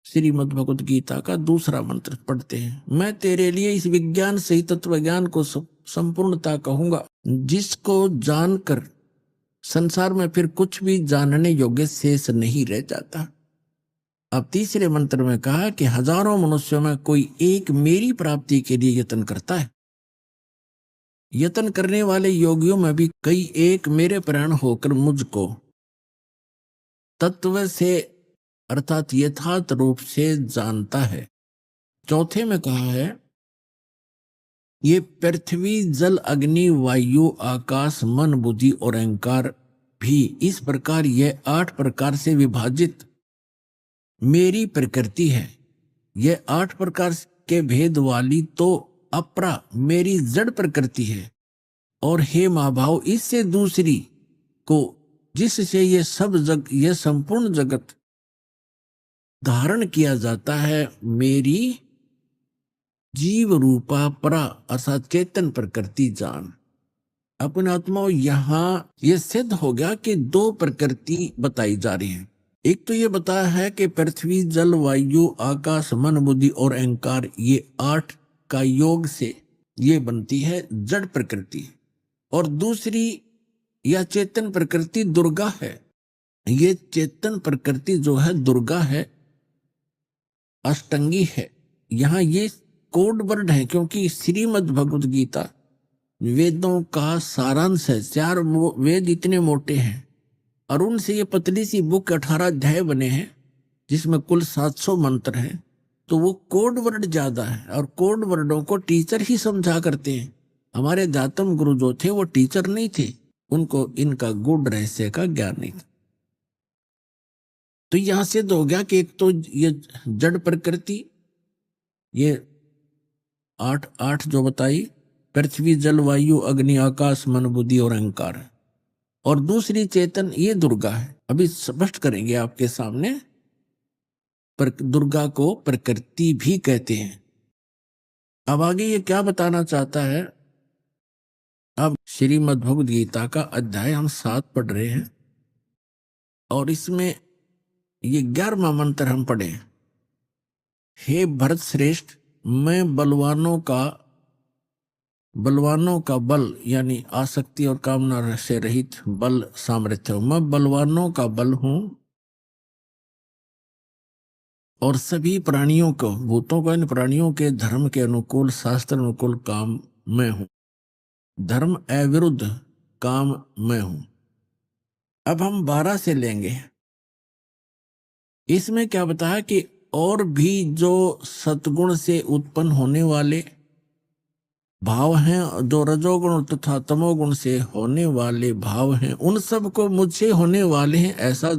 श्रीमद् भगवत गीता का दूसरा मंत्र पढ़ते हैं। मैं तेरे लिए इस विज्ञान सहित तत्व ज्ञान को संपूर्णता कहूंगा, जिसको जानकर संसार में फिर कुछ भी जानने योग्य शेष नहीं रह जाता। अब तीसरे मंत्र में कहा कि हजारों मनुष्यों में कोई एक मेरी प्राप्ति के लिए यत्न करता है। यत्न करने वाले योगियों में भी कई एक मेरे प्राण होकर मुझको तत्व से अर्थात यथार्थ रूप से जानता है। चौथे में कहा है, ये पृथ्वी जल अग्नि वायु आकाश मन बुद्धि और अहंकार भी इस प्रकार यह 8 प्रकार से विभाजित मेरी प्रकृति है। यह 8 प्रकार के भेद वाली तो अपरा मेरी जड़ प्रकृति है। और हे महाभाव, इससे दूसरी को जिससे ये यह संपूर्ण जगत धारण किया जाता है, मेरी जीव रूपा परा अर्थात चेतन प्रकृति जान। अपने आत्माओं, यहां यह सिद्ध हो गया कि 2 प्रकृति बताई जा रही है। एक तो ये बताया है कि पृथ्वी जल वायु आकाश मन बुद्धि और अहंकार, ये 8 का योग से ये बनती है जड़ प्रकृति। और दूसरी यह चेतन प्रकृति दुर्गा है। ये चेतन प्रकृति जो है दुर्गा है, अष्टंगी है। यहाँ ये कोड वर्ड है, क्योंकि श्रीमद् भगवत गीता वेदों का सारांश है। 4 वेद इतने मोटे हैं और उनसे ये पतली सी बुक 18 अध्याय बने हैं, जिसमें कुल 700 मंत्र हैं। तो वो कोड वर्ड ज्यादा है और कोड वर्डों को टीचर ही समझा करते हैं। हमारे दातम गुरु जो थे वो टीचर नहीं थे, उनको इनका गूढ़ रहस्य का ज्ञान नहीं था। तो यहां से तो हो गया कि एक तो ये जड़ प्रकृति, ये 8 जो बताई, पृथ्वी जल वायु अग्नि आकाश मन बुद्धि और अहंकार है। और दूसरी चेतन ये दुर्गा है। अभी स्पष्ट करेंगे आपके सामने। पर दुर्गा को प्रकृति भी कहते हैं। अब आगे ये क्या बताना चाहता है। अब श्रीमद् भगवद गीता का अध्याय हम 7 पढ़ रहे हैं और इसमें ये 11वां मंत्र हम पढ़े। हे भरत श्रेष्ठ, मैं बलवानों का बल यानी आसक्ति और कामना से रहित बल सामर्थ्य हूं। मैं बलवानों का बल हूं और सभी प्राणियों को, भूतों को, इन प्राणियों के धर्म के अनुकूल, शास्त्र अनुकूल काम मैं हूं। धर्म अविरुद्ध काम मैं हूं। अब हम 12 से लेंगे। इसमें क्या बताया कि और भी जो सतगुण से उत्पन्न होने वाले भाव हैं, जो रजोगुण तथा तमोगुण से होने वाले भाव हैं, उन सब को मुझसे होने वाले हैं ऐसा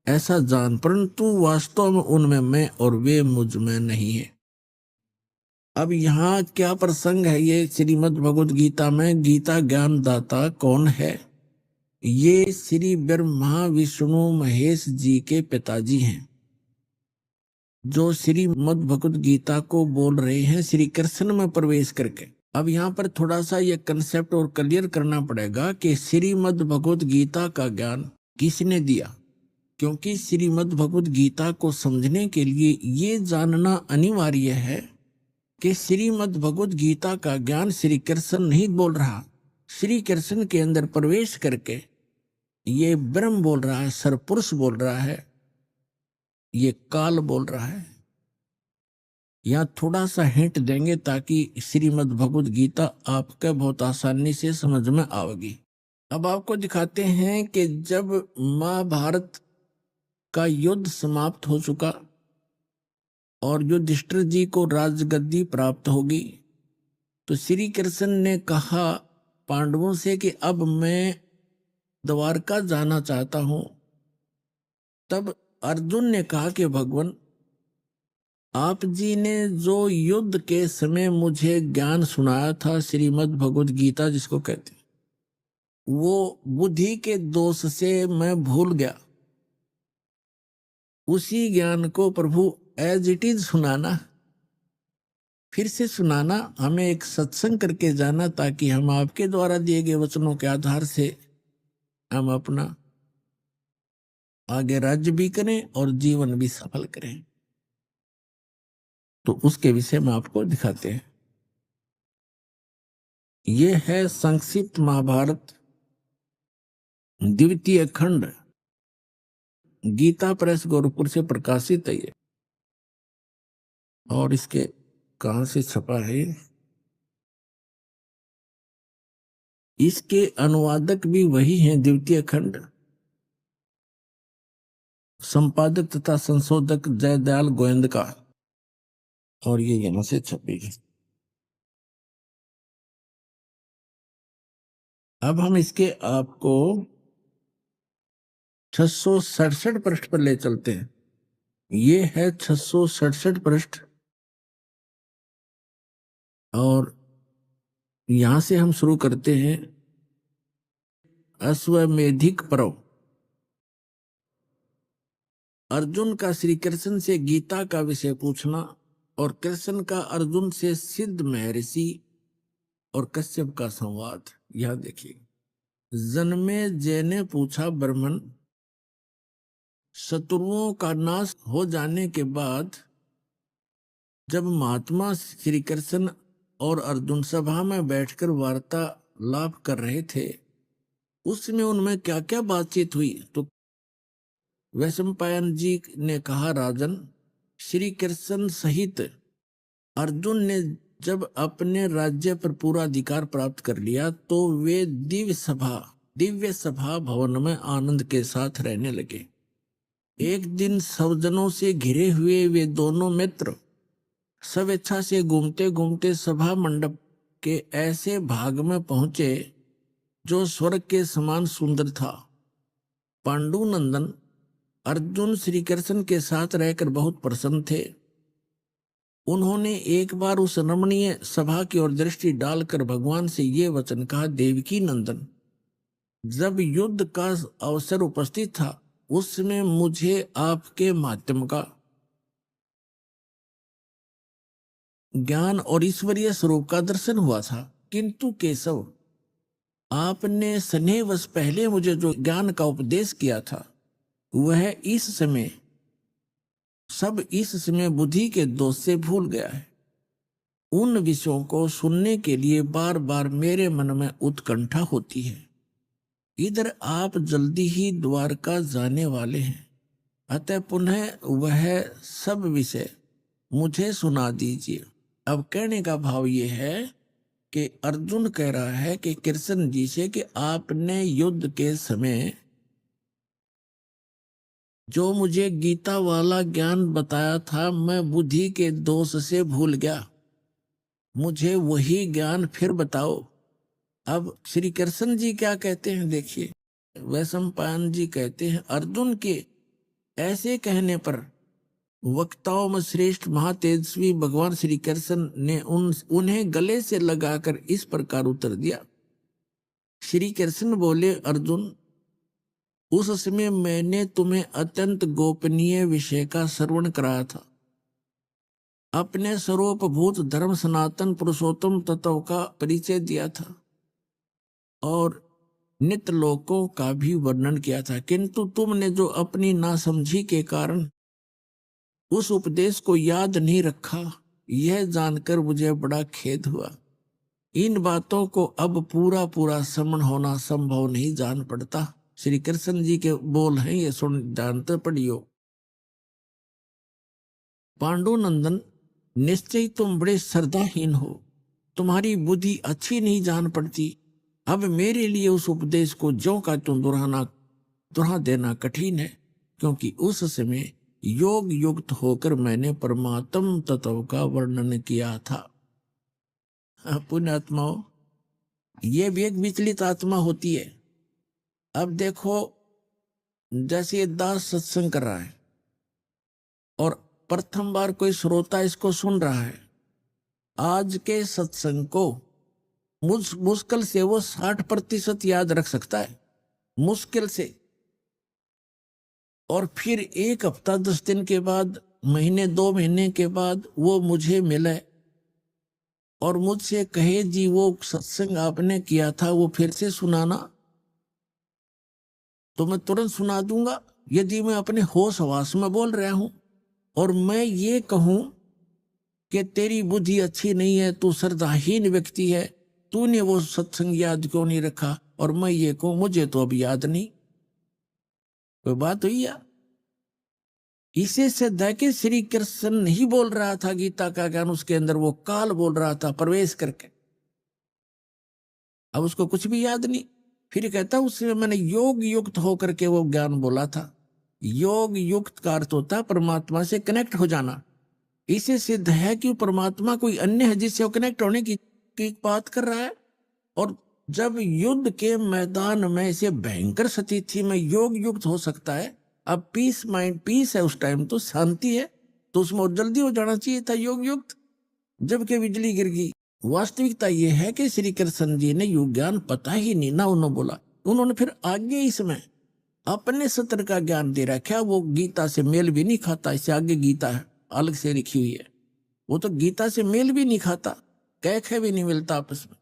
ऐसा जान, परंतु वास्तव में उनमें मैं और वे मुझ में नहीं है। अब यहाँ क्या प्रसंग है? ये श्रीमद् भगवद गीता में गीता ज्ञान दाता कौन है? ये श्री ब्रह्मा विष्णु महेश जी के पिताजी हैं, जो श्रीमद् भगवद गीता को बोल रहे हैं श्री कृष्ण में प्रवेश करके। अब यहाँ पर थोड़ा सा ये कंसेप्ट और क्लियर करना पड़ेगा कि श्रीमद् भगवद गीता का ज्ञान किसने दिया, क्योंकि श्रीमद् भगवद गीता को समझने के लिए ये जानना अनिवार्य है कि श्रीमद् भगवद गीता का ज्ञान श्री कृष्ण नहीं बोल रहा। श्री कृष्ण के अंदर प्रवेश करके ये ब्रह्म बोल रहा है, सरपुरुष बोल रहा है, ये काल बोल रहा है। यहाँ थोड़ा सा हिंट देंगे ताकि श्रीमद् भगवद गीता आपके बहुत आसानी से समझ में आएगी। अब आपको दिखाते हैं कि जब महाभारत का युद्ध समाप्त हो चुका और युधिष्ठिर जी को राजगद्दी प्राप्त होगी, तो श्री कृष्ण ने कहा पांडवों से कि अब मैं द्वारका जाना चाहता हूं। तब अर्जुन ने कहा कि भगवान, आप जी ने जो युद्ध के समय मुझे ज्ञान सुनाया था, श्रीमद् भगवद गीता जिसको कहते हैं, वो बुद्धि के दोष से मैं भूल गया। उसी ज्ञान को प्रभु एज इट इज सुनाना, फिर से सुनाना, हमें एक सत्संग करके जाना, ताकि हम आपके द्वारा दिए गए वचनों के आधार से हम अपना आगे राज्य भी करें और जीवन भी सफल करें। तो उसके विषय में आपको दिखाते हैं। ये है संक्षिप्त महाभारत द्वितीय खंड, गीता प्रेस गोरखपुर से प्रकाशित है ये। और इसके कहां से छपा है? इसके अनुवादक भी वही हैं, द्वितीय खंड संपादक तथा संशोधक जयदयाल गोविंद का, और ये यहां से छपी है। अब हम इसके आपको 667 पृष्ठ पर ले चलते हैं। ये है 667 पृष्ठ, और यहां से हम शुरू करते हैं। अश्वमेधिक पर्व। अर्जुन का श्री कृष्ण से गीता का विषय पूछना और कृष्ण का अर्जुन से सिद्ध महर्षि और कश्यप का संवाद। यह देखिए, जन्मे जय ने पूछा, ब्राह्मण, शत्रुओं का नाश हो जाने के बाद जब महात्मा श्री कृष्ण और अर्जुन सभा में बैठकर वार्तालाप कर रहे थे, उसमें उनमें क्या क्या बातचीत हुई? तो वैशंपायन जी ने कहा, राजन, श्री कृष्ण सहित अर्जुन ने जब अपने राज्य पर पूरा अधिकार प्राप्त कर लिया तो वे दिव्य सभा भवन में आनंद के साथ रहने लगे। एक दिन स्वजनों से घिरे हुए वे दोनों मित्र स्वेच्छा से घूमते घूमते सभा मंडप के ऐसे भाग में पहुंचे जो स्वर्ग के समान सुंदर था। पांडुनंदन अर्जुन श्री कृष्ण के साथ रहकर बहुत प्रसन्न थे। उन्होंने एक बार उस रमणीय सभा की ओर दृष्टि डालकर भगवान से ये वचन कहा, देवकी नंदन, जब युद्ध का अवसर उपस्थित था उसमें मुझे आपके माध्यम का ज्ञान और ईश्वरीय स्वरूप का दर्शन हुआ था, किंतु केशव, आपने स्नेहवश पहले मुझे जो ज्ञान का उपदेश किया था वह इस समय बुद्धि के दोष से भूल गया है। उन विषयों को सुनने के लिए बार बार मेरे मन में उत्कंठा होती है। इधर आप जल्दी ही द्वारका जाने वाले हैं, अतः पुनः वह सब विषय मुझे सुना दीजिए। अब कहने का भाव ये है कि अर्जुन कह रहा है कि कृष्ण जी से कि आपने युद्ध के समय जो मुझे गीता वाला ज्ञान बताया था, मैं बुद्धि के दोष से भूल गया, मुझे वही ज्ञान फिर बताओ। अब श्री कृष्ण जी क्या कहते हैं देखिए, वैशंपायन जी कहते हैं अर्जुन के ऐसे कहने पर वक्ताओं में श्रेष्ठ महातेजस्वी भगवान श्री कृष्ण ने उन्हें गले से लगाकर इस प्रकार उत्तर दिया। श्री कृष्ण बोले, अर्जुन, उस समय मैंने तुम्हें अत्यंत गोपनीय विषय का श्रवण कराया था, अपने स्वरूपभूत धर्म सनातन पुरुषोत्तम तत्व का परिचय दिया था और नित्य लोकों का भी वर्णन किया था, किंतु तुमने जो अपनी नासमझी के कारण उस उपदेश को याद नहीं रखा, यह जानकर मुझे बड़ा खेद हुआ। इन बातों को अब पूरा पूरा श्रवण होना संभव नहीं जान पड़ता। श्री कृष्ण जी के बोल हैं, ये सुन जानते पढ़ियो। पांडुनंदन, निश्चय तुम बड़े श्रद्धाहीन हो, तुम्हारी बुद्धि अच्छी नहीं जान पड़ती। अब मेरे लिए उस उपदेश को ज्यों का त्यों दोहरा देना कठिन है, क्योंकि उस समय योग युक्त होकर मैंने परमात्म तत्व का वर्णन किया था। पुण्यात्माओं, ये भी एक विचलित आत्मा होती है। अब देखो, जैसे दास सत्संग कर रहा है और प्रथम बार कोई श्रोता इसको सुन रहा है, आज के सत्संग को मुश्किल से वो 60% याद रख सकता है, मुश्किल से। और फिर 1 हफ्ता 10 दिन के बाद, महीने 2 महीने के बाद वो मुझे मिले और मुझसे कहे, जी वो सत्संग आपने किया था वो फिर से सुनाना, तो मैं तुरंत सुना दूंगा। यदि मैं अपने होश हवास में बोल रहा हूं और मैं ये कहूं कि तेरी बुद्धि अच्छी नहीं है, तू श्रद्धाहीन व्यक्ति है, तूने वो सत्संग याद क्यों नहीं रखा, और मैं ये कहूं मुझे तो अब याद नहीं, कोई बात हुई या? इसे सिद्ध है कि श्री कृष्ण नहीं बोल रहा था गीता का ज्ञान, उसके अंदर वो काल बोल रहा था प्रवेश करके। अब उसको कुछ भी याद नहीं। फिर कहता उसमें मैंने योग युक्त होकर के वो ज्ञान बोला था। योग युक्त का अर्थ होता है परमात्मा से कनेक्ट हो जाना। इसे सिद्ध है कि परमात्मा कोई अन्य है जिससे वो कनेक्ट होने की बात कर रहा है। और जब युद्ध के मैदान में ऐसे भयंकर स्थिति में योग युक्त हो सकता है, अब पीस माइंड पीस है, उस टाइम तो शांति है, तो उसमें और जल्दी हो जाना चाहिए था योग युक्त, जबकि बिजली गिर गई। वास्तविकता यह है कि श्री कृष्ण जी ने योग ज्ञान पता ही नहीं ना उन्होंने बोला, उन्होंने फिर आगे इसमें अपने सत्र का ज्ञान दे रखा। वो गीता से मेल भी नहीं खाता, इससे आगे गीता है अलग से लिखी हुई है, वो तो गीता से मेल भी नहीं खाता, कह भी नहीं मिलता आपस में।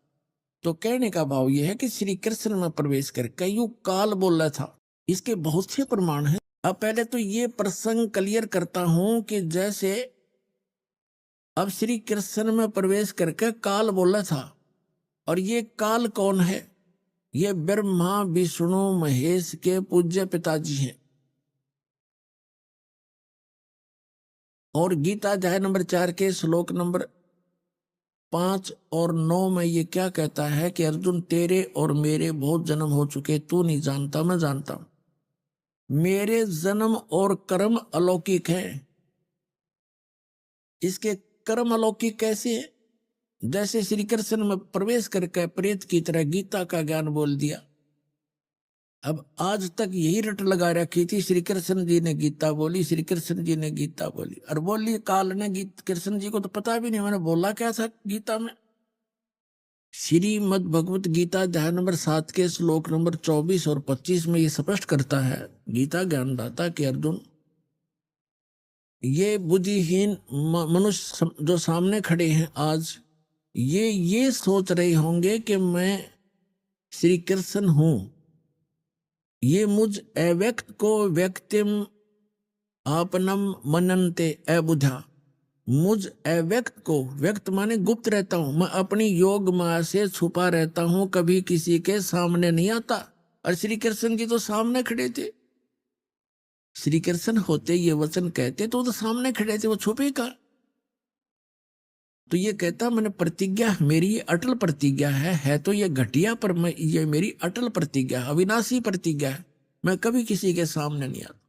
तो कहने का भाव यह है कि श्री कृष्ण में प्रवेश करके युग काल बोल रहा था। इसके बहुत से प्रमाण हैं। अब पहले तो ये प्रसंग क्लियर करता हूं कि जैसे अब श्री कृष्ण में प्रवेश करके काल बोला था, और ये काल कौन है? ये ब्रह्मा विष्णु महेश के पूज्य पिताजी हैं। और गीता अध्याय नंबर 4 के श्लोक नंबर 5 और 9 में ये क्या कहता है कि अर्जुन, तेरे और मेरे बहुत जन्म हो चुके, तू नहीं जानता, मैं जानता हूं। मेरे जन्म और कर्म अलौकिक हैं। इसके कर्म अलौकिक कैसे है? जैसे श्री कृष्ण में प्रवेश करके प्रेत की तरह गीता का ज्ञान बोल दिया। अब आज तक यही रट लगा रखी थी, श्री कृष्ण जी ने गीता बोली, श्री कृष्ण जी ने गीता बोली, और बोली काल ने कृष्ण जी को तो पता भी नहीं मैंने बोला क्या था गीता में। श्रीमद् भगवत गीता अध्याय नंबर 7 के श्लोक नंबर 24 और 25 में ये स्पष्ट करता है गीता ज्ञानदाता कि अर्जुन, ये बुद्धिहीन मनुष्य जो सामने खड़े हैं आज, ये सोच रहे होंगे कि मैं श्री कृष्ण हूं। ये मुझ अव्यक्त को व्यक्तिम आपनम मनन्ते अबुधा, मुझ अव्यक्त को, व्यक्त माने गुप्त रहता हूं, मैं अपनी योग माया से छुपा रहता हूं, कभी किसी के सामने नहीं आता। और श्री कृष्ण जी तो सामने खड़े थे। श्री कृष्ण होते ये वचन कहते तो सामने खड़े थे, वो छुपे का। तो ये कहता मैंने प्रतिज्ञा, मेरी ये अटल प्रतिज्ञा है तो ये घटिया, पर मैं ये मेरी अटल प्रतिज्ञा है, अविनाशी प्रतिज्ञा है, मैं कभी किसी के सामने नहीं आता।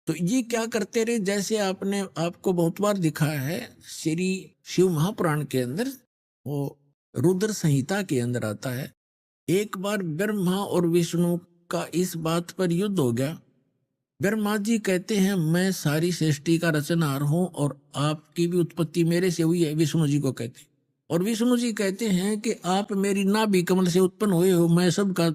तो ये क्या करते रहे, जैसे आपने आपको बहुत बार दिखा है श्री शिव महापुराण के अंदर, वो रुद्र संहिता के अंदर आता है, एक बार ब्रह्मा और विष्णु का इस बात पर युद्ध हो गया। ब्रह्मा जी कहते हैं मैं सारी सृष्टि का रचनहार हूं और आपकी भी उत्पत्ति मेरे से हुई है, विष्णु जी को कहते। और विष्णु जी कहते हैं कि आप मेरी नाभि कमल से उत्पन्न हुए हो, मैं सबका,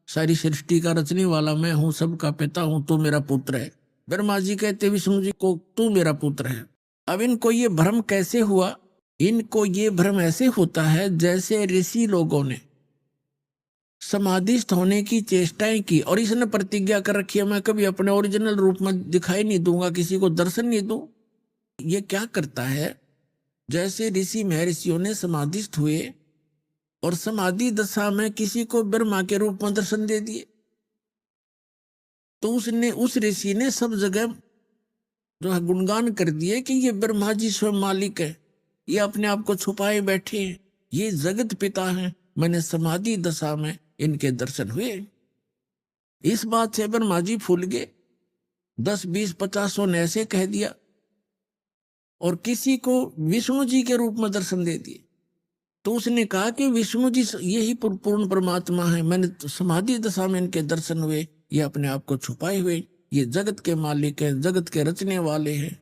सारी सृष्टि का रचने वाला मैं हूं, सबका पिता हूं, तो मेरा पुत्र है। ब्रह्मा जी कहते विष्णु जी को तू मेरा पुत्र है। अब इनको ये भ्रम कैसे हुआ? इनको ये भ्रम ऐसे होता है जैसे ऋषि लोगों ने समाधिस्थ होने की चेष्टाएं की और इसने प्रतिज्ञा कर रखी है मैं कभी अपने ओरिजिनल रूप में दिखाई नहीं दूंगा, किसी को दर्शन नहीं दूं। ये क्या करता है, जैसे ऋषि महर्षियों ने समाधिस्थ हुए और समाधि दशा में किसी को ब्रह्मा के रूप में दर्शन दे दिए, तो उसने, उस ऋषि ने सब जगह जो है गुणगान कर दिए कि ये ब्रह्मा जी स्वयं मालिक है, ये अपने आप को छुपाए बैठे हैं, ये जगत पिता हैं, मैंने समाधि दशा में इनके दर्शन हुए। इस बात से ब्रह्मा जी फूल गए, 10 20 50 ने ऐसे कह दिया और किसी को विष्णु जी के रूप में दर्शन दे दिए। तो उसने कहा कि विष्णु जी यही पूर्ण परमात्मा है, मैंने समाधि दशा में इनके दर्शन हुए, ये अपने आप को छुपाए हुए, ये जगत के मालिक हैं, जगत के रचने वाले हैं,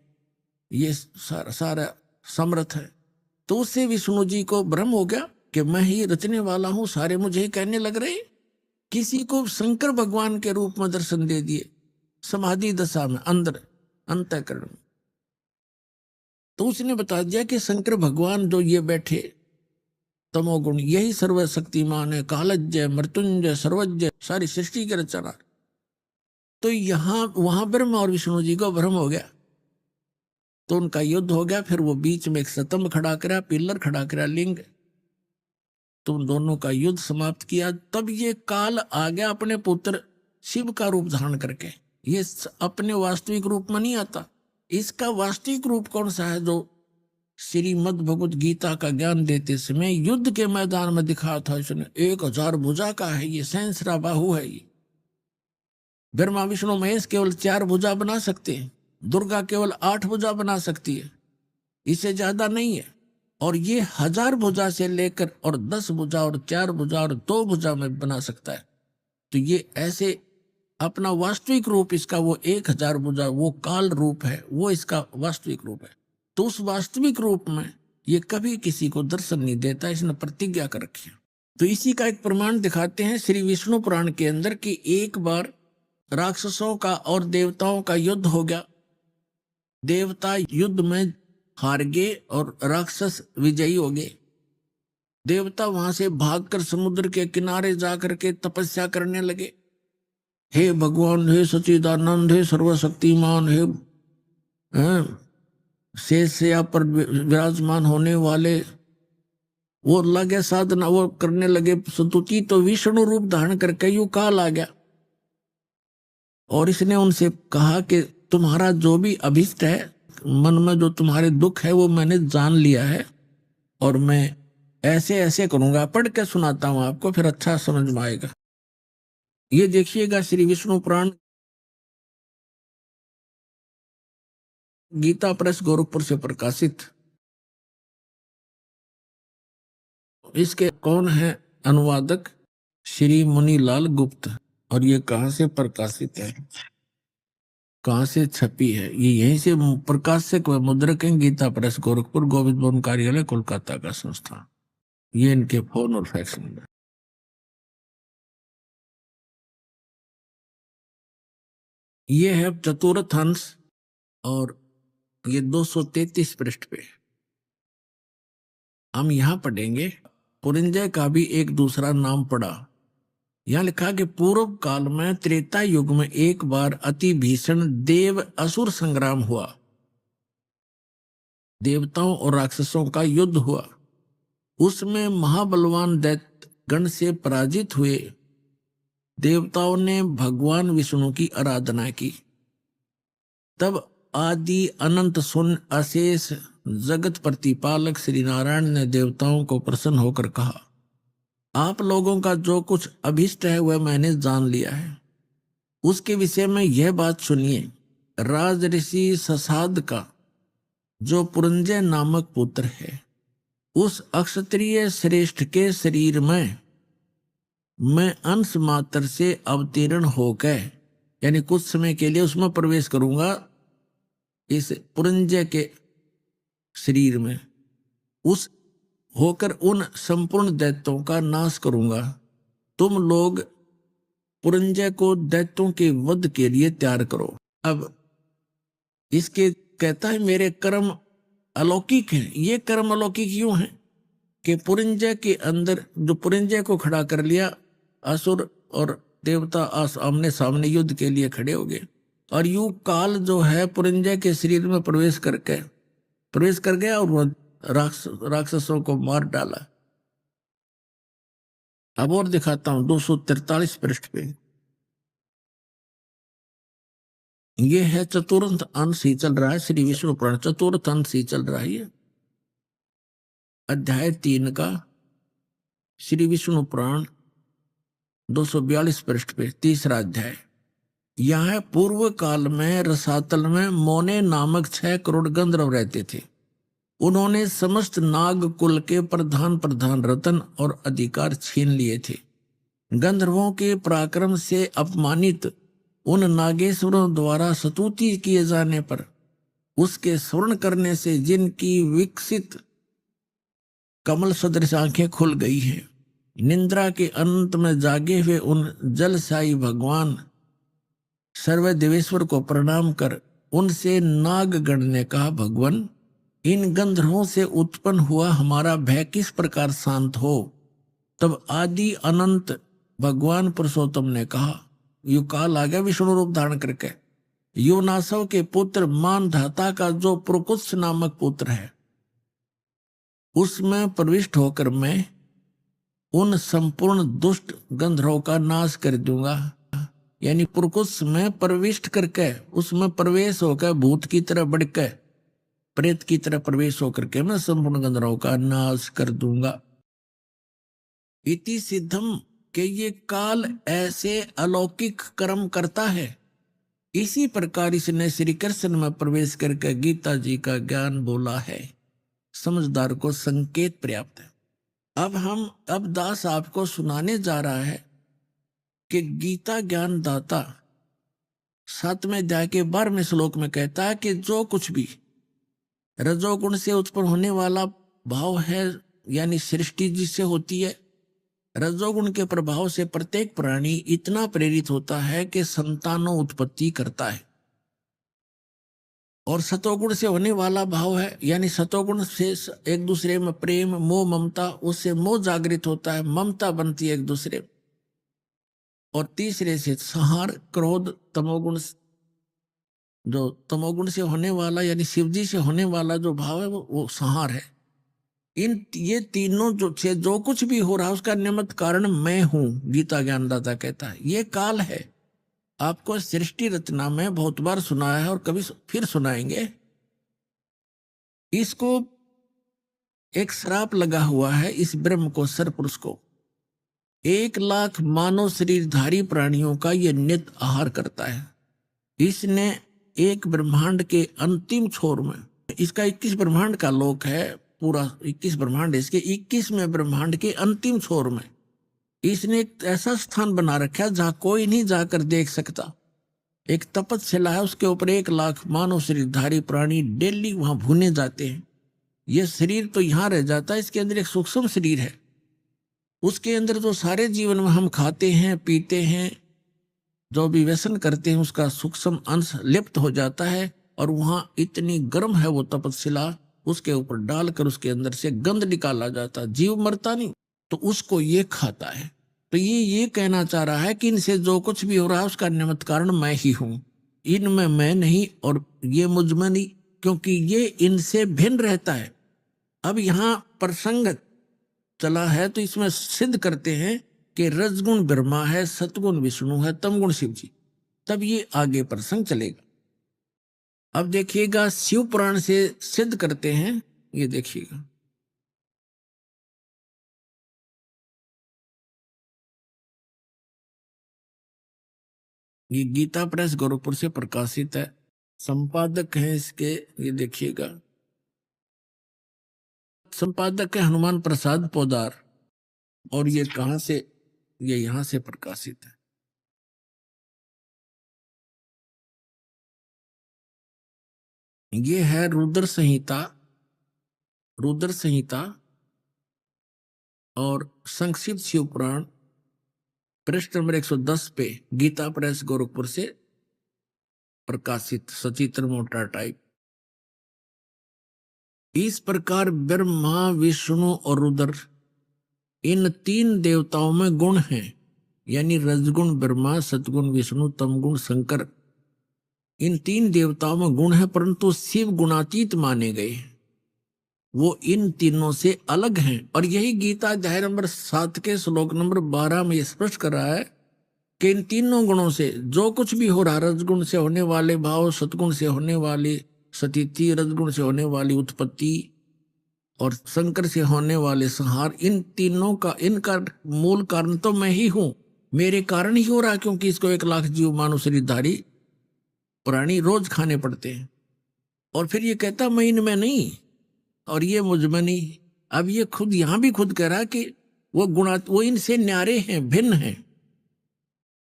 ये सारा समर्थ है। तो उससे विष्णु जी को भ्रम हो गया कि मैं ही रचने वाला हूं, सारे मुझे ही कहने लग रहे। किसी को शंकर भगवान के रूप में दर्शन दे दिए समाधि दशा में, अंदर अंतःकरण में। तो उसने बता दिया कि शंकर भगवान जो ये बैठे तमोगुण, यही सर्वशक्तिमान है, कालज्ञ मृत्युंजय सर्वज्ञ, सारी सृष्टि के रचना। तो यहां वहां ब्रह्मा और विष्णु जी को भ्रम हो गया, तो उनका युद्ध हो गया। फिर वो बीच में एक स्तंभ खड़ा करा, पिलर खड़ा करा, लिंग, तो उन दोनों का युद्ध समाप्त किया। तब ये काल आ गया अपने पुत्र शिव का रूप धारण करके। ये अपने वास्तविक रूप में नहीं आता, इसका वास्तविक रूप कौन सा है? जो श्रीमद् भगवत गीता का ज्ञान देते समय युद्ध के मैदान में दिखा था इसने, 1000 भुजा का है ये, सहस्रा बाहु है ये। ब्रह्मा विष्णु महेश केवल 4 भुजा बना सकते हैं, दुर्गा केवल 8 भुजा बना सकती है, इससे ज्यादा नहीं है। और ये 1000 भुजा से लेकर और 10 भुजा और 4 भुजा और 2 भुजा में बना सकता है। तो ये ऐसे अपना वास्तविक रूप इसका वो 1000 भुजा, वो काल रूप है, वो इसका वास्तविक रूप है। तो उस वास्तविक रूप में ये कभी किसी को दर्शन नहीं देता, इसने प्रतिज्ञा कर रखी है। तो इसी का एक प्रमाण दिखाते हैं श्री विष्णु पुराण के अंदर कि एक बार राक्षसों का और देवताओं का युद्ध हो गया। देवता युद्ध में हार गए और राक्षस विजयी हो गए। देवता वहां से भागकर समुद्र के किनारे जाकर के तपस्या करने लगे, हे भगवान, हे सच्चिदानंद, हे सर्वशक्तिमान, हे शेषया पर विराजमान होने वाले, वो लगे साधना, वो करने लगे स्तुति। तो विष्णु रूप धारण करके यू काल आ गया और इसने उनसे कहा कि तुम्हारा जो भी अभिष्ट है, मन में जो तुम्हारे दुख है, वो मैंने जान लिया है और मैं ऐसे ऐसे करूंगा। पढ़ के सुनाता हूं आपको, फिर अच्छा समझ में आएगा। ये देखिएगा श्री विष्णु पुराण, गीता प्रेस गोरखपुर से प्रकाशित। इसके कौन है अनुवादक? श्री मुनीलाल गुप्त। और ये कहां से प्रकाशित है, कहां से छपी है? ये यहीं से प्रकाशक व मुद्रक हैं, गीता प्रेस गोरखपुर, गोविंद भवन कार्यालय कोलकाता का संस्थान। ये इनके फोन और फैक्स नंबर। ये है चतुर्थ अंश और ये 233 पृष्ठ पे हम यहां पढ़ेंगे। पुरंजय का भी एक दूसरा नाम पड़ा। यहां लिखा कि पूर्व काल में त्रेता युग में एक बार अति भीषण देव असुर संग्राम हुआ। देवताओं और राक्षसों का युद्ध हुआ। उसमें महाबलवान दैत्य गण से पराजित हुए। देवताओं ने भगवान विष्णु की आराधना की तब आदि अनंत शून्य अशेष जगत प्रतिपालक श्री नारायण ने देवताओं को प्रसन्न होकर कहा, आप लोगों का जो कुछ अभिष्ट है वह मैंने जान लिया है। उसके विषय में यह बात सुनिए। राज ऋषि ससाद का जो पुरंजय नामक पुत्र है, उस अक्षत्रिय श्रेष्ठ के शरीर में मैं अंश मात्र से अवतीर्ण होकर, यानी कुछ समय के लिए उसमें प्रवेश करूंगा, इस पुरंजय के शरीर में उस होकर उन संपूर्ण दैत्यों का नाश करूंगा। तुम लोग पुरंजय को दैत्यों के वध के लिए तैयार करो। अब इसके कहता है मेरे कर्म अलौकिक हैं। ये कर्म अलौकिक क्यों हैं कि पुरंजय के अंदर जो पुरंजय को खड़ा कर लिया, असुर और देवता आमने सामने युद्ध के लिए खड़े हो गए, और यू काल जो है पुरंजय के शरीर में प्रवेश कर गया और वह राक्षसों को मार डाला। अब और दिखाता हूं 243 पृष्ठ पे। ये है चतुर्थ अंश ही चल रहा है, श्री विष्णु पुराण चतुर्थ अंश ही चल रहा है। ये अध्याय 3 का श्री विष्णु पुराण 242 पृष्ठ पे तीसरा अध्याय। यह पूर्व काल में रसातल में मोने नामक 6 करोड़ गंधर्व रहते थे। उन्होंने समस्त नाग कुल के प्रधान रतन और अधिकार छीन लिए थे। गंधर्वों के पराक्रम से अपमानित उन नागेश्वरों द्वारा स्तुति किए जाने पर उसके स्मरण करने से जिनकी विकसित कमल सदृश आंखें खुल गई हैं, निंद्रा के अंत में जागे हुए उन जलशाही भगवान सर्वदेवेश्वर को प्रणाम कर उनसे नागगण ने कहा, भगवान, इन गंधर्वों से उत्पन्न हुआ हमारा भय किस प्रकार शांत हो। तब आदि अनंत भगवान पुरुषोत्तम ने कहा, यु काल आ गया विष्णु रूप धारण करके, योनासव के पुत्र मानधाता का जो प्रकुत्स नामक पुत्र है, उसमें प्रविष्ट होकर मैं उन संपूर्ण दुष्ट गंधर्वों का नाश कर दूंगा। यानी प्रकुत्स में प्रविष्ट करके उसमें प्रवेश होकर भूत की तरह बढ़कर प्रेत की तरह प्रवेश होकर के मैं संपूर्ण गंधर्वों का नाश कर दूंगा। इति सिद्धम के ये काल ऐसे अलौकिक कर्म करता है। इसी प्रकार इसने श्री कृष्ण में प्रवेश करके गीता जी का ज्ञान बोला है। समझदार को संकेत पर्याप्त है। अब दास आपको सुनाने जा रहा है कि गीता ज्ञान दाता 7वें अध्याय के 12वें श्लोक में कहता है कि जो कुछ भी रजोगुण से उत्पन्न होने वाला भाव है, यानी सृष्टि जिससे होती है, रजोगुण के प्रभाव से प्रत्येक प्राणी इतना प्रेरित होता है कि संतानों उत्पत्ति करता है। और सतोगुण से होने वाला भाव है, यानी सतोगुण से एक दूसरे में प्रेम मोह ममता, उससे मोह जागृत होता है, ममता बनती है एक दूसरे। और तीसरे से संहार क्रोध तमोगुण, जो तमोगुण से होने वाला यानी शिवजी से होने वाला जो भाव है वो संहार है। ये तीनों जो कुछ भी हो रहा है उसका निमित्त कारण मैं हूं, गीता ज्ञानदाता कहता है। ये काल है। आपको सृष्टि रचना में बहुत बार सुनाया है और कभी फिर सुनाएंगे। इसको एक श्राप लगा हुआ है इस ब्रह्म को, सरपुरुष को। 1,00,000 मानव शरीरधारी प्राणियों का यह नित्य आहार करता है। इसने एक ब्रह्मांड के अंतिम छोर में, इसका 21 ब्रह्मांड का लोक है, पूरा 21 ब्रह्मांड, इसके 21वें ब्रह्मांड के अंतिम छोर में इसने एक ऐसा स्थान बना रखा है जहां कोई नहीं जाकर देख सकता। एक तपस्या है, उसके ऊपर 1,00,000 मानव शरीरधारी प्राणी डेली वहां भूने जाते हैं। यह शरीर तो यहां रह जाता है, इसके अंदर एक सूक्ष्म शरीर है। उसके अंदर जो सारे जीवन में हम खाते हैं पीते हैं, जो भी व्यसन करते हैं, उसका सूक्ष्म अंश लिप्त हो जाता है। और वहां इतनी गर्म है वो तपस्या, उसके ऊपर डालकर उसके अंदर से गंध निकाला जाता, जीव मरता नहीं, तो उसको ये खाता है। तो ये कहना चाह रहा है कि इनसे जो कुछ भी हो रहा है उसका निमित्त कारण मैं ही हूं। इनमें मैं नहीं और ये मुझ में नहीं, क्योंकि ये इनसे भिन्न रहता है। अब यहाँ प्रसंग चला है तो इसमें सिद्ध करते हैं कि रजगुण ब्रह्मा है, सतगुण विष्णु है, तमगुण शिव जी। तब ये आगे प्रसंग चलेगा। अब देखिएगा शिव पुराण से सिद्ध करते हैं, ये देखिएगा। ये गीता प्रेस गोरखपुर से प्रकाशित है, संपादक हैं इसके, ये देखिएगा, संपादक है हनुमान प्रसाद पोदार। और ये कहां से, ये यहां से प्रकाशित है। ये है रुद्र संहिता, रुद्र संहिता और संक्षिप्त शिव पुराण, पृष्ठ नंबर 110 पे, गीता प्रेस गोरखपुर से प्रकाशित, सचित्र मोटा टाइप। इस प्रकार ब्रह्मा विष्णु और रुद्र, इन तीन देवताओं में गुण हैं, यानी रजगुण ब्रह्मा, सतगुण विष्णु, तमगुण शंकर। इन तीन देवताओं में गुण है, परंतु शिव गुणातीत माने गए, वो इन तीनों से अलग हैं। और यही गीता अध्याय नंबर 7 के श्लोक नंबर 12 में स्पष्ट कर रहा है कि इन तीनों गुणों से जो कुछ भी हो रहा, रजगुण से होने वाले भाव, सतगुण से होने वाली स्थिति, रजगुण से होने वाली उत्पत्ति और शंकर से होने वाले संहार, इन तीनों का, इनका मूल कारण तो मैं ही हूं, मेरे कारण ही हो रहा, क्योंकि इसको 1,00,000 जीव मानव शरीरधारी प्राणी रोज खाने पड़ते हैं। और फिर ये कहता मैं इनमें नहीं और ये मुझ में नहीं। अब ये खुद यहां भी खुद कह रहा कि वो इनसे न्यारे हैं, भिन्न हैं।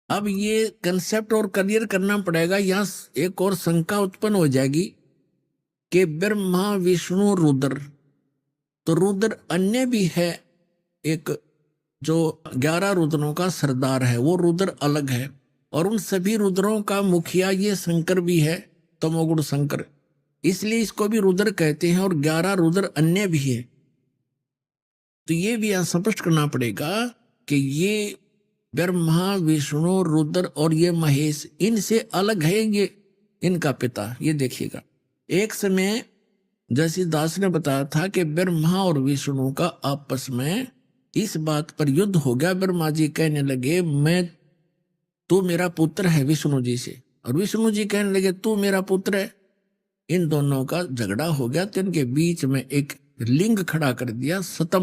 अब ये कंसेप्ट और क्लियर करना पड़ेगा। यहां एक और शंका उत्पन्न हो जाएगी कि ब्रह्मा विष्णु रुद्र, तो रुद्र अन्य भी है, एक जो 11 रुद्रों का सरदार है, वो रुद्र अलग है। और उन सभी रुद्रों का मुखिया ये शंकर भी है, तमोगुण शंकर, इसलिए इसको भी रुद्र कहते हैं। और 11 रुद्र अन्य भी है। तो ये भी यहां स्पष्ट करना पड़ेगा कि ये ब्रह्मा विष्णु रुद्र और ये महेश इनसे अलग है, ये इनका पिता। ये देखिएगा, एक समय जैसे दास ने बताया था कि ब्रह्मा और विष्णु का आपस में इस बात पर युद्ध हो गया। ब्रह्मा जी कहने लगे तू मेरा पुत्र है विष्णु जी से, और विष्णु जी कहने लगे तू मेरा पुत्र है। इन दोनों का झगड़ा हो गया, तो इनके बीच में एक लिंग खड़ा कर दिया, सतम।